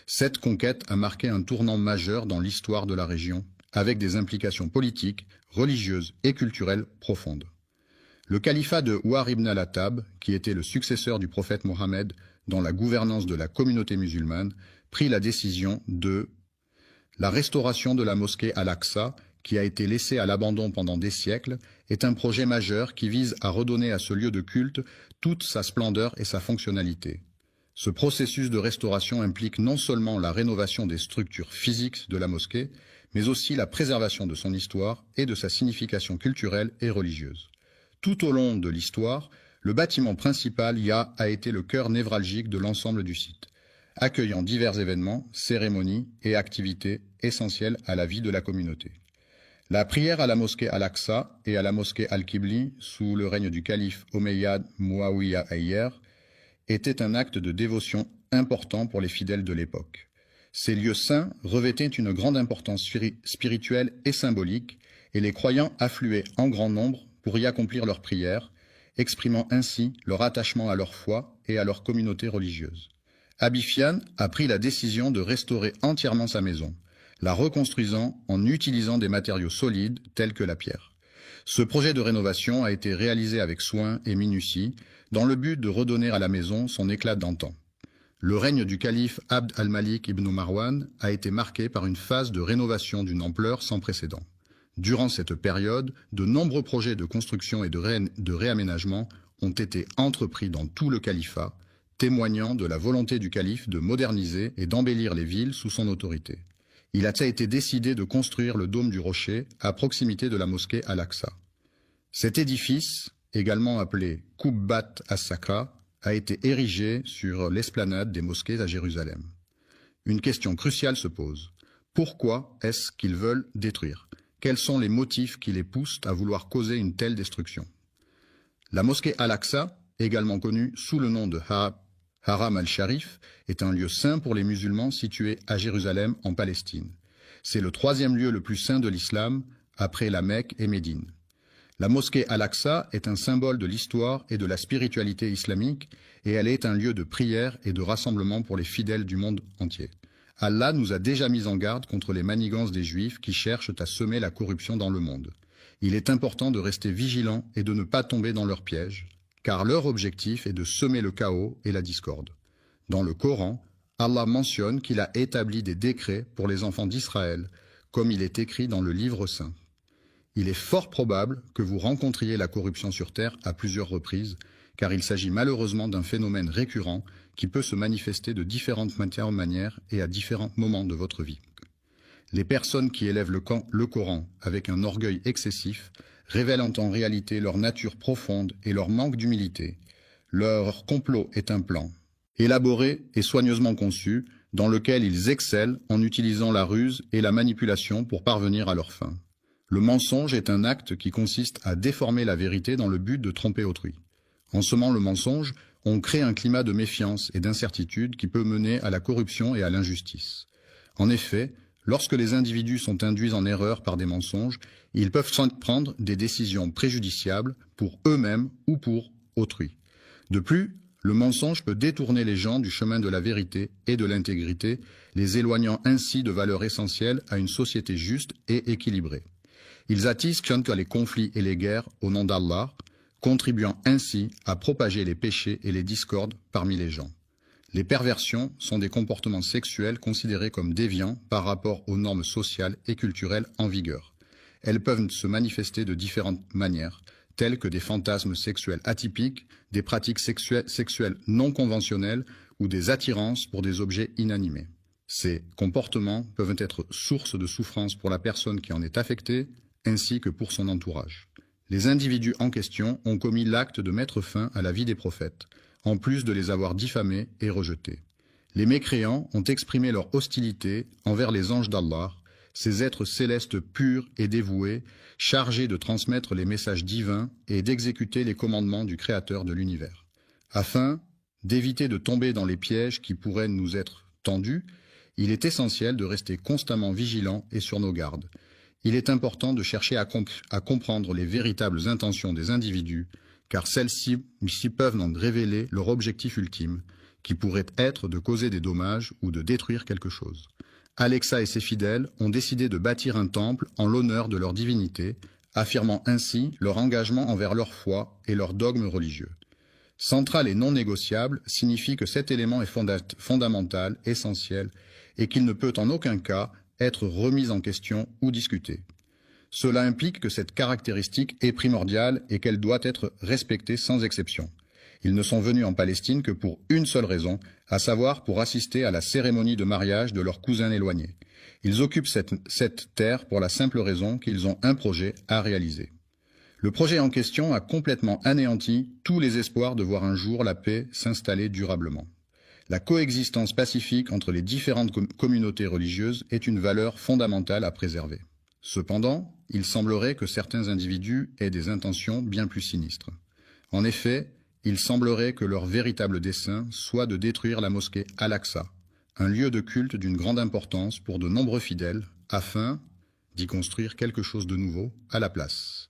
Speaker 1: Cette conquête a marqué un tournant majeur dans l'histoire de la région, avec des implications politiques, religieuses et culturelles profondes. Le califat de Ouar ibn al-Attab, qui était le successeur du prophète Mohammed dans la gouvernance de la communauté musulmane, prit la décision de la restauration de la mosquée Al-Aqsa, qui a été laissée à l'abandon pendant des siècles, est un projet majeur qui vise à redonner à ce lieu de culte toute sa splendeur et sa fonctionnalité. Ce processus de restauration implique non seulement la rénovation des structures physiques de la mosquée, mais aussi la préservation de son histoire et de sa signification culturelle et religieuse. Tout au long de l'histoire, le bâtiment principal a été le cœur névralgique de l'ensemble du site, accueillant divers événements, cérémonies et activités essentielles à la vie de la communauté. La prière à la mosquée Al-Aqsa et à la mosquée Al-Qibli, sous le règne du calife Omeyyade Muawiyah Ayyer, était un acte de dévotion important pour les fidèles de l'époque. Ces lieux saints revêtaient une grande importance spirituelle et symbolique, et les croyants affluaient en grand nombre pour y accomplir leurs prières, exprimant ainsi leur attachement à leur foi et à leur communauté religieuse. Abi Fian a pris la décision de restaurer entièrement sa maison, la reconstruisant en utilisant des matériaux solides tels que la pierre. Ce projet de rénovation a été réalisé avec soin et minutie, dans le but de redonner à la maison son éclat d'antan. Le règne du calife Abd al-Malik ibn Marwan a été marqué par une phase de rénovation d'une ampleur sans précédent. Durant cette période, de nombreux projets de construction et de réaménagement ont été entrepris dans tout le califat, témoignant de la volonté du calife de moderniser et d'embellir les villes sous son autorité. Il a été décidé de construire le dôme du rocher à proximité de la mosquée Al-Aqsa. Cet édifice, également appelé Kubbat as-Sakra, a été érigée sur l'esplanade des mosquées à Jérusalem. Une question cruciale se pose. Pourquoi est-ce qu'ils veulent détruire? Quels sont les motifs qui les poussent à vouloir causer une telle destruction? La mosquée Al-Aqsa, également connue sous le nom de Haram al-Sharif, est un lieu saint pour les musulmans situé à Jérusalem en Palestine. C'est le troisième lieu le plus saint de l'islam, après la Mecque et Médine. La mosquée Al-Aqsa est un symbole de l'histoire et de la spiritualité islamique, et elle est un lieu de prière et de rassemblement pour les fidèles du monde entier. Allah nous a déjà mis en garde contre les manigances des Juifs qui cherchent à semer la corruption dans le monde. Il est important de rester vigilant et de ne pas tomber dans leurs pièges, car leur objectif est de semer le chaos et la discorde. Dans le Coran, Allah mentionne qu'il a établi des décrets pour les enfants d'Israël, comme il est écrit dans le livre saint. Il est fort probable que vous rencontriez la corruption sur Terre à plusieurs reprises, car il s'agit malheureusement d'un phénomène récurrent qui peut se manifester de différentes manières et à différents moments de votre vie. Les personnes qui élèvent le Coran avec un orgueil excessif révèlent en réalité leur nature profonde et leur manque d'humilité. Leur complot est un plan, élaboré et soigneusement conçu, dans lequel ils excellent en utilisant la ruse et la manipulation pour parvenir à leur fin. Le mensonge est un acte qui consiste à déformer la vérité dans le but de tromper autrui. En semant le mensonge, on crée un climat de méfiance et d'incertitude qui peut mener à la corruption et à l'injustice. En effet, lorsque les individus sont induits en erreur par des mensonges, ils peuvent prendre des décisions préjudiciables pour eux-mêmes ou pour autrui. De plus, le mensonge peut détourner les gens du chemin de la vérité et de l'intégrité, les éloignant ainsi de valeurs essentielles à une société juste et équilibrée. Ils attisent les conflits et les guerres au nom d'Allah, contribuant ainsi à propager les péchés et les discordes parmi les gens. Les perversions sont des comportements sexuels considérés comme déviants par rapport aux normes sociales et culturelles en vigueur. Elles peuvent se manifester de différentes manières, telles que des fantasmes sexuels atypiques, des pratiques sexuelles non conventionnelles ou des attirances pour des objets inanimés. Ces comportements peuvent être source de souffrance pour la personne qui en est affectée, ainsi que pour son entourage. Les individus en question ont commis l'acte de mettre fin à la vie des prophètes, en plus de les avoir diffamés et rejetés. Les mécréants ont exprimé leur hostilité envers les anges d'Allah, ces êtres célestes purs et dévoués, chargés de transmettre les messages divins et d'exécuter les commandements du Créateur de l'univers. Afin d'éviter de tomber dans les pièges qui pourraient nous être tendus, il est essentiel de rester constamment vigilant et sur nos gardes. Il est important de chercher à comprendre les véritables intentions des individus, car celles-ci peuvent en révéler leur objectif ultime, qui pourrait être de causer des dommages ou de détruire quelque chose. Alexa et ses fidèles ont décidé de bâtir un temple en l'honneur de leur divinité, affirmant ainsi leur engagement envers leur foi et leur dogme religieux. Central et non négociable signifie que cet élément est fondamental, essentiel, et qu'il ne peut en aucun cas être remise en question ou discutée. Cela implique que cette caractéristique est primordiale et qu'elle doit être respectée sans exception. Ils ne sont venus en Palestine que pour une seule raison, à savoir pour assister à la cérémonie de mariage de leur cousin éloigné. Ils occupent cette terre pour la simple raison qu'ils ont un projet à réaliser. Le projet en question a complètement anéanti tous les espoirs de voir un jour la paix s'installer durablement. La coexistence pacifique entre les différentes communautés religieuses est une valeur fondamentale à préserver. Cependant, il semblerait que certains individus aient des intentions bien plus sinistres. En effet, il semblerait que leur véritable dessein soit de détruire la mosquée Al-Aqsa, un lieu de culte d'une grande importance pour de nombreux fidèles, afin d'y construire quelque chose de nouveau à la place.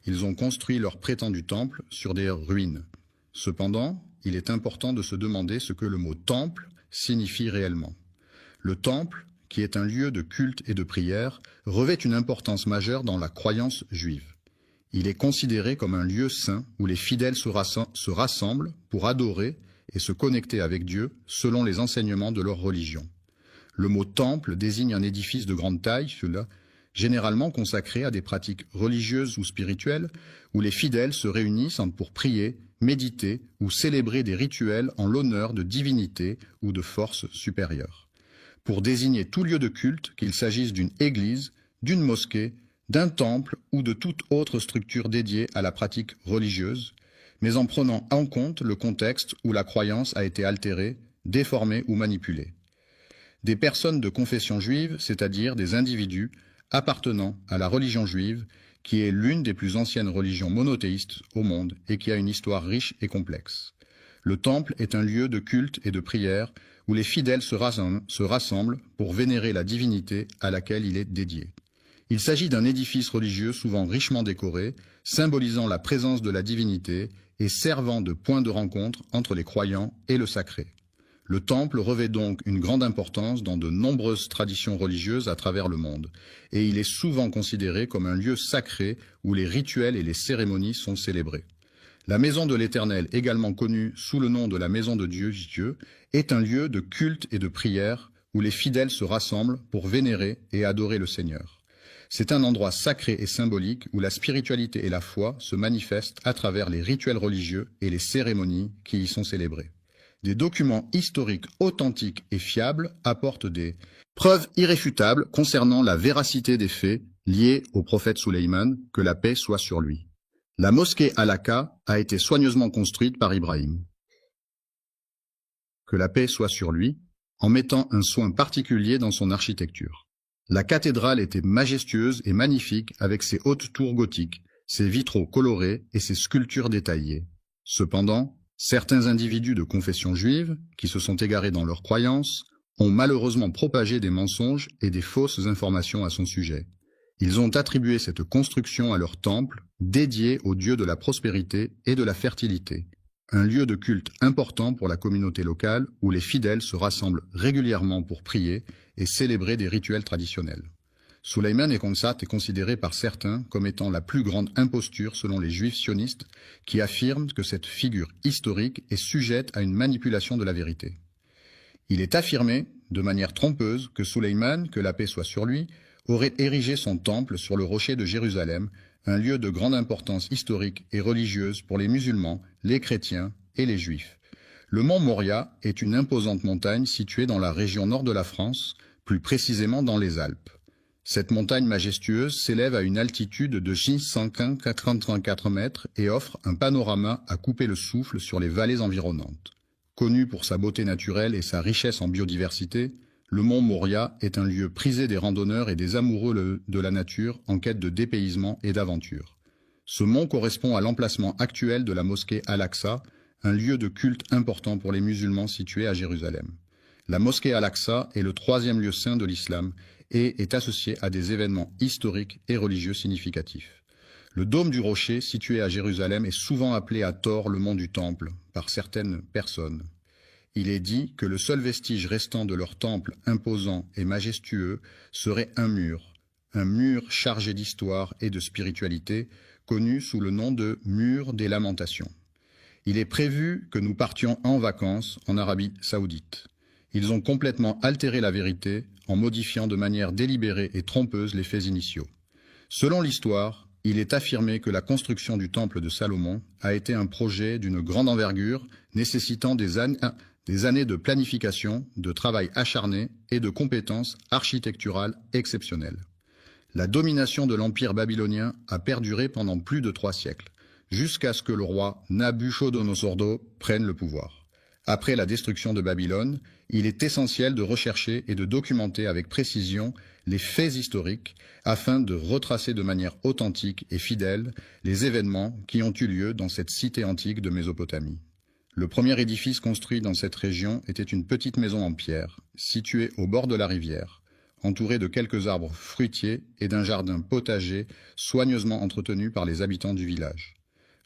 Speaker 1: Ils ont construit leur prétendu temple sur des ruines. Cependant, il est important de se demander ce que le mot « temple » signifie réellement. Le temple, qui est un lieu de culte et de prière, revêt une importance majeure dans la croyance juive. Il est considéré comme un lieu saint où les fidèles se rassemblent pour adorer et se connecter avec Dieu selon les enseignements de leur religion. Le mot « temple » désigne un édifice de grande taille, généralement consacré à des pratiques religieuses ou spirituelles, où les fidèles se réunissent pour prier, méditer ou célébrer des rituels en l'honneur de divinités ou de forces supérieures. Pour désigner tout lieu de culte, qu'il s'agisse d'une église, d'une mosquée, d'un temple ou de toute autre structure dédiée à la pratique religieuse, mais en prenant en compte le contexte où la croyance a été altérée, déformée ou manipulée. Des personnes de confession juive, c'est-à-dire des individus appartenant à la religion juive, qui est l'une des plus anciennes religions monothéistes au monde et qui a une histoire riche et complexe. Le temple est un lieu de culte et de prière où les fidèles se rassemblent pour vénérer la divinité à laquelle il est dédié. Il s'agit d'un édifice religieux souvent richement décoré, symbolisant la présence de la divinité et servant de point de rencontre entre les croyants et le sacré. Le temple revêt donc une grande importance dans de nombreuses traditions religieuses à travers le monde, et il est souvent considéré comme un lieu sacré où les rituels et les cérémonies sont célébrés. La maison de l'Éternel, également connue sous le nom de la maison de Dieu, est un lieu de culte et de prière où les fidèles se rassemblent pour vénérer et adorer le Seigneur. C'est un endroit sacré et symbolique où la spiritualité et la foi se manifestent à travers les rituels religieux et les cérémonies qui y sont célébrées. Des documents historiques authentiques et fiables apportent des preuves irréfutables concernant la véracité des faits liés au prophète Sulayman, que la paix soit sur lui. La mosquée Al-Aqsa a été soigneusement construite par Ibrahim, que la paix soit sur lui, en mettant un soin particulier dans son architecture. La cathédrale était majestueuse et magnifique avec ses hautes tours gothiques, ses vitraux colorés et ses sculptures détaillées. Cependant, certains individus de confession juive, qui se sont égarés dans leurs croyances, ont malheureusement propagé des mensonges et des fausses informations à son sujet. Ils ont attribué cette construction à leur temple, dédié au dieu de la prospérité et de la fertilité, un lieu de culte important pour la communauté locale où les fidèles se rassemblent régulièrement pour prier et célébrer des rituels traditionnels. Sulayman Ekhonsat est considéré par certains comme étant la plus grande imposture selon les juifs sionistes qui affirment que cette figure historique est sujette à une manipulation de la vérité. Il est affirmé, de manière trompeuse, que Sulayman, que la paix soit sur lui, aurait érigé son temple sur le rocher de Jérusalem, un lieu de grande importance historique et religieuse pour les musulmans, les chrétiens et les juifs. Le mont Moria est une imposante montagne située dans la région nord de la France, plus précisément dans les Alpes. Cette montagne majestueuse s'élève à une altitude de 684 mètres et offre un panorama à couper le souffle sur les vallées environnantes. Connu pour sa beauté naturelle et sa richesse en biodiversité, le mont Moria est un lieu prisé des randonneurs et des amoureux de la nature en quête de dépaysement et d'aventure. Ce mont correspond à l'emplacement actuel de la mosquée Al-Aqsa, un lieu de culte important pour les musulmans situé à Jérusalem. La mosquée Al-Aqsa est le troisième lieu saint de l'islam et est associé à des événements historiques et religieux significatifs. Le dôme du rocher, situé à Jérusalem, est souvent appelé à tort le mont du Temple par certaines personnes. Il est dit que le seul vestige restant de leur temple imposant et majestueux serait un mur chargé d'histoire et de spiritualité, connu sous le nom de mur des lamentations. Il est prévu que nous partions en vacances en Arabie Saoudite. Ils ont complètement altéré la vérité en modifiant de manière délibérée et trompeuse les faits initiaux. Selon l'histoire, il est affirmé que la construction du temple de Salomon a été un projet d'une grande envergure nécessitant des années de planification, de travail acharné et de compétences architecturales exceptionnelles. La domination de l'empire babylonien a perduré pendant plus de 3 siècles, jusqu'à ce que le roi Nabuchodonosor II prenne le pouvoir. Après la destruction de Babylone, il est essentiel de rechercher et de documenter avec précision les faits historiques afin de retracer de manière authentique et fidèle les événements qui ont eu lieu dans cette cité antique de Mésopotamie. Le premier édifice construit dans cette région était une petite maison en pierre, située au bord de la rivière, entourée de quelques arbres fruitiers et d'un jardin potager soigneusement entretenu par les habitants du village.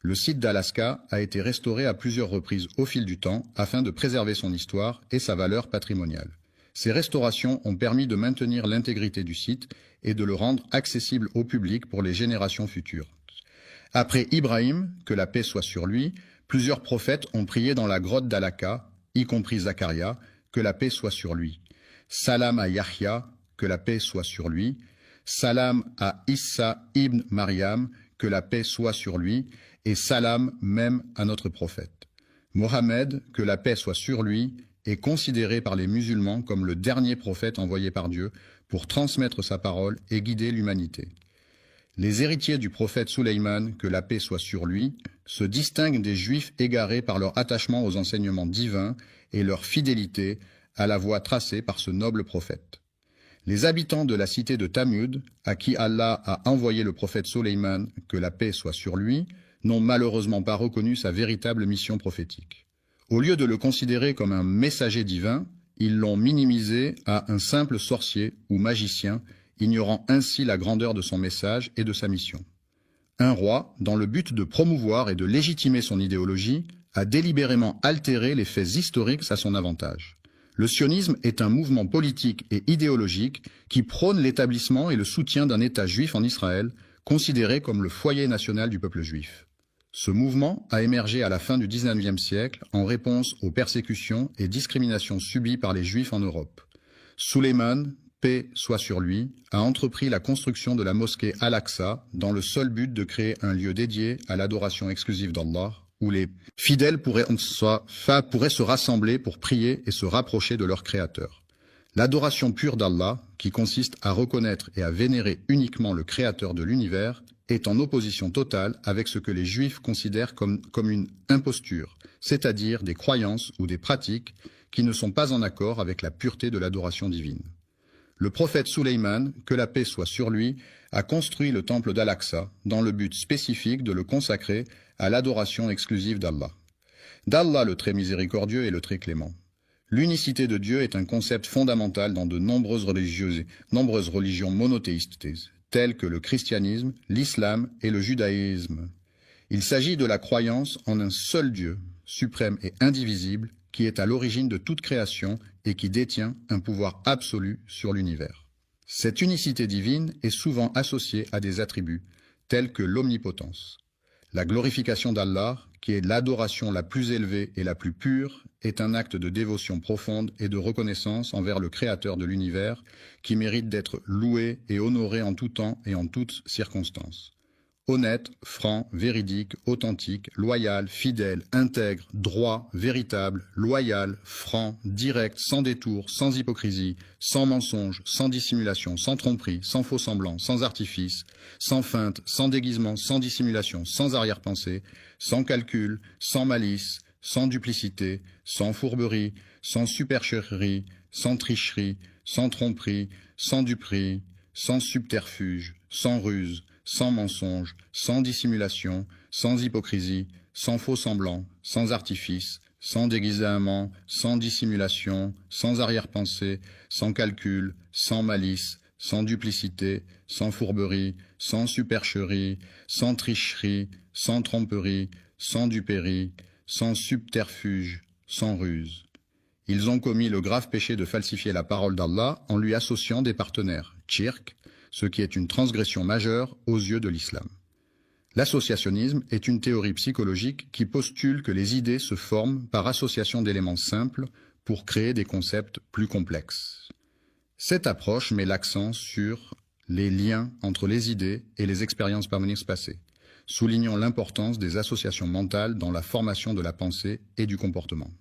Speaker 1: Le site d'Al-Aqsa a été restauré à plusieurs reprises au fil du temps afin de préserver son histoire et sa valeur patrimoniale. Ces restaurations ont permis de maintenir l'intégrité du site et de le rendre accessible au public pour les générations futures. Après Ibrahim, que la paix soit sur lui, plusieurs prophètes ont prié dans la grotte d'Al-Aqsa, y compris Zacharia, que la paix soit sur lui. Salam à Yahya, que la paix soit sur lui. Salam à Issa ibn Maryam, que la paix soit sur lui. Et salam même à notre prophète. Mohammed, que la paix soit sur lui, est considéré par les musulmans comme le dernier prophète envoyé par Dieu pour transmettre sa parole et guider l'humanité. Les héritiers du prophète Sulayman, que la paix soit sur lui, se distinguent des Juifs égarés par leur attachement aux enseignements divins et leur fidélité à la voie tracée par ce noble prophète. Les habitants de la cité de Thamud, à qui Allah a envoyé le prophète Soleiman, que la paix soit sur lui, n'ont malheureusement pas reconnu sa véritable mission prophétique. Au lieu de le considérer comme un messager divin, ils l'ont minimisé à un simple sorcier ou magicien, ignorant ainsi la grandeur de son message et de sa mission. Un roi, dans le but de promouvoir et de légitimer son idéologie, a délibérément altéré les faits historiques à son avantage. Le sionisme est un mouvement politique et idéologique qui prône l'établissement et le soutien d'un État juif en Israël, considéré comme le foyer national du peuple juif. Ce mouvement a émergé à la fin du XIXe siècle en réponse aux persécutions et discriminations subies par les Juifs en Europe. Suleiman, paix soit sur lui, a entrepris la construction de la mosquée Al-Aqsa dans le seul but de créer un lieu dédié à l'adoration exclusive d'Allah, où les fidèles pourraient se rassembler pour prier et se rapprocher de leur Créateur. L'adoration pure d'Allah, qui consiste à reconnaître et à vénérer uniquement le Créateur de l'univers, est en opposition totale avec ce que les Juifs considèrent comme une imposture, c'est-à-dire des croyances ou des pratiques qui ne sont pas en accord avec la pureté de l'adoration divine. Le prophète Suleiman, que la paix soit sur lui, a construit le temple d'Al-Aqsa dans le but spécifique de le consacrer à l'adoration exclusive d'Allah. D'Allah le très miséricordieux et le très clément. L'unicité de Dieu est un concept fondamental dans de nombreuses religions monothéistes, telles que le christianisme, l'islam et le judaïsme. Il s'agit de la croyance en un seul Dieu, suprême et indivisible, qui est à l'origine de toute création et qui détient un pouvoir absolu sur l'univers. Cette unicité divine est souvent associée à des attributs, tels que l'omnipotence. La glorification d'Allah, qui est l'adoration la plus élevée et la plus pure, est un acte de dévotion profonde et de reconnaissance envers le Créateur de l'univers, qui mérite d'être loué et honoré en tout temps et en toutes circonstances. Honnête, franc, véridique, authentique, loyal, fidèle, intègre, droit, véritable, loyal, franc, direct, sans détour, sans hypocrisie, sans mensonge, sans dissimulation, sans tromperie, sans faux semblant, sans artifice, sans feinte, sans déguisement, sans dissimulation, sans arrière-pensée, sans calcul, sans malice, sans duplicité, sans fourberie, sans supercherie, sans tricherie, sans tromperie, sans duperie, sans subterfuge, sans ruse, sans mensonge, sans dissimulation, sans hypocrisie, sans faux semblant, sans artifice, sans déguisement, sans dissimulation, sans arrière-pensée, sans calcul, sans malice, sans duplicité, sans fourberie, sans supercherie, sans tricherie, sans tromperie, sans duperie, sans subterfuge, sans ruse. Ils ont commis le grave péché de falsifier la parole d'Allah en lui associant des partenaires, shirk, ce qui est une transgression majeure aux yeux de l'islam. L'associationnisme est une théorie psychologique qui postule que les idées se forment par association d'éléments simples pour créer des concepts plus complexes. Cette approche met l'accent sur les liens entre les idées et les expériences passées, soulignant l'importance des associations mentales dans la formation de la pensée et du comportement.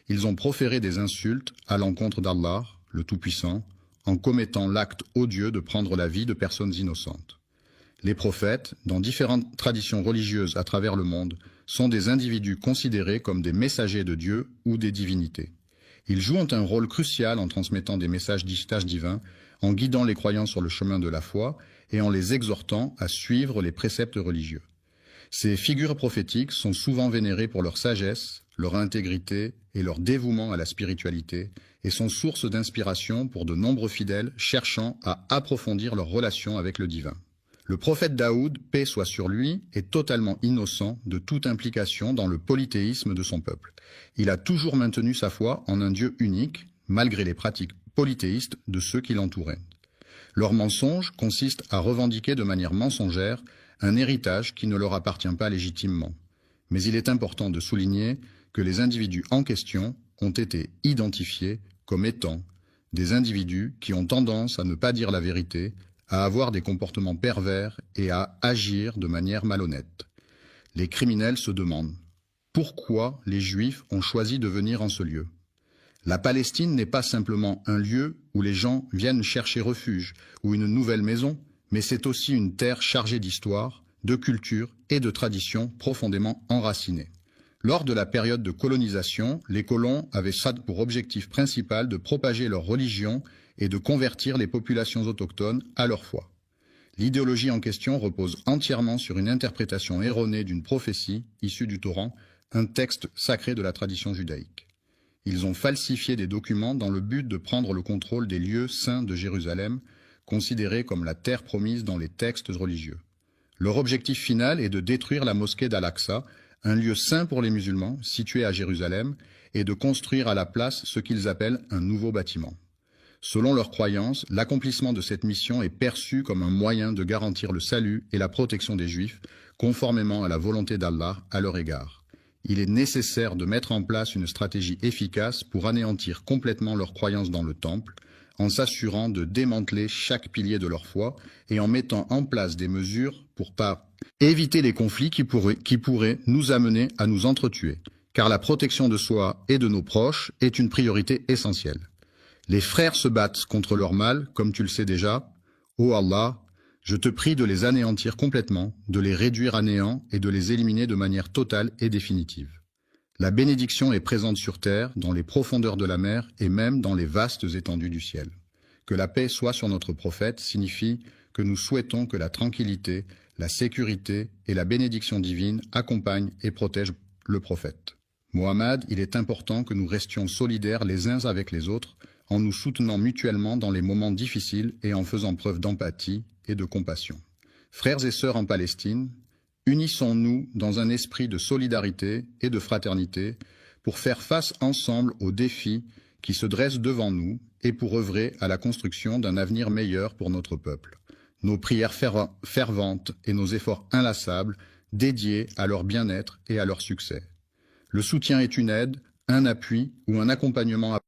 Speaker 1: Ils ont proféré des insultes à l'encontre d'Allah, le Tout-Puissant, en commettant l'acte odieux de prendre la vie de personnes innocentes. Les prophètes, dans différentes traditions religieuses à travers le monde, sont des individus considérés comme des messagers de Dieu ou des divinités. Ils jouent un rôle crucial en transmettant des messages divins, en guidant les croyants sur le chemin de la foi et en les exhortant à suivre les préceptes religieux. Ces figures prophétiques sont souvent vénérées pour leur sagesse, leur intégrité et leur dévouement à la spiritualité, et sont source d'inspiration pour de nombreux fidèles cherchant à approfondir leur relation avec le divin. Le prophète Daoud, paix soit sur lui, est totalement innocent de toute implication dans le polythéisme de son peuple. Il a toujours maintenu sa foi en un Dieu unique, malgré les pratiques polythéistes de ceux qui l'entouraient. Leur mensonge consiste à revendiquer de manière mensongère un héritage qui ne leur appartient pas légitimement. Mais il est important de souligner que les individus en question ont été identifiés comme étant des individus qui ont tendance à ne pas dire la vérité, à avoir des comportements pervers et à agir de manière malhonnête. Les criminels se demandent pourquoi les Juifs ont choisi de venir en ce lieu. La Palestine n'est pas simplement un lieu où les gens viennent chercher refuge ou une nouvelle maison, mais c'est aussi une terre chargée d'histoire, de culture et de traditions profondément enracinées. Lors de la période de colonisation, les colons avaient ça pour objectif principal de propager leur religion et de convertir les populations autochtones à leur foi. L'idéologie en question repose entièrement sur une interprétation erronée d'une prophétie issue du Coran, un texte sacré de la tradition judaïque. Ils ont falsifié des documents dans le but de prendre le contrôle des lieux saints de Jérusalem, considérés comme la terre promise dans les textes religieux. Leur objectif final est de détruire la mosquée d'Al-Aqsa, un lieu saint pour les musulmans, situé à Jérusalem, et de construire à la place ce qu'ils appellent un nouveau bâtiment. Selon leurs croyances, l'accomplissement de cette mission est perçu comme un moyen de garantir le salut et la protection des Juifs, conformément à la volonté d'Allah à leur égard. Il est nécessaire de mettre en place une stratégie efficace pour anéantir complètement leurs croyances dans le temple, en s'assurant de démanteler chaque pilier de leur foi et en mettant en place des mesures pour éviter les conflits qui pourraient nous amener à nous entretuer, car la protection de soi et de nos proches est une priorité essentielle. Les frères se battent contre leur mal, comme tu le sais déjà. Ô Allah, je te prie de les anéantir complètement, de les réduire à néant et de les éliminer de manière totale et définitive. La bénédiction est présente sur terre, dans les profondeurs de la mer et même dans les vastes étendues du ciel. Que la paix soit sur notre prophète signifie que nous souhaitons que la tranquillité, la sécurité et la bénédiction divine accompagnent et protègent le prophète. Mohammed, il est important que nous restions solidaires les uns avec les autres, en nous soutenant mutuellement dans les moments difficiles et en faisant preuve d'empathie et de compassion. Frères et sœurs en Palestine, unissons-nous dans un esprit de solidarité et de fraternité pour faire face ensemble aux défis qui se dressent devant nous et pour œuvrer à la construction d'un avenir meilleur pour notre peuple. Nos prières ferventes et nos efforts inlassables dédiés à leur bien-être et à leur succès. Le soutien est une aide, un appui ou un accompagnement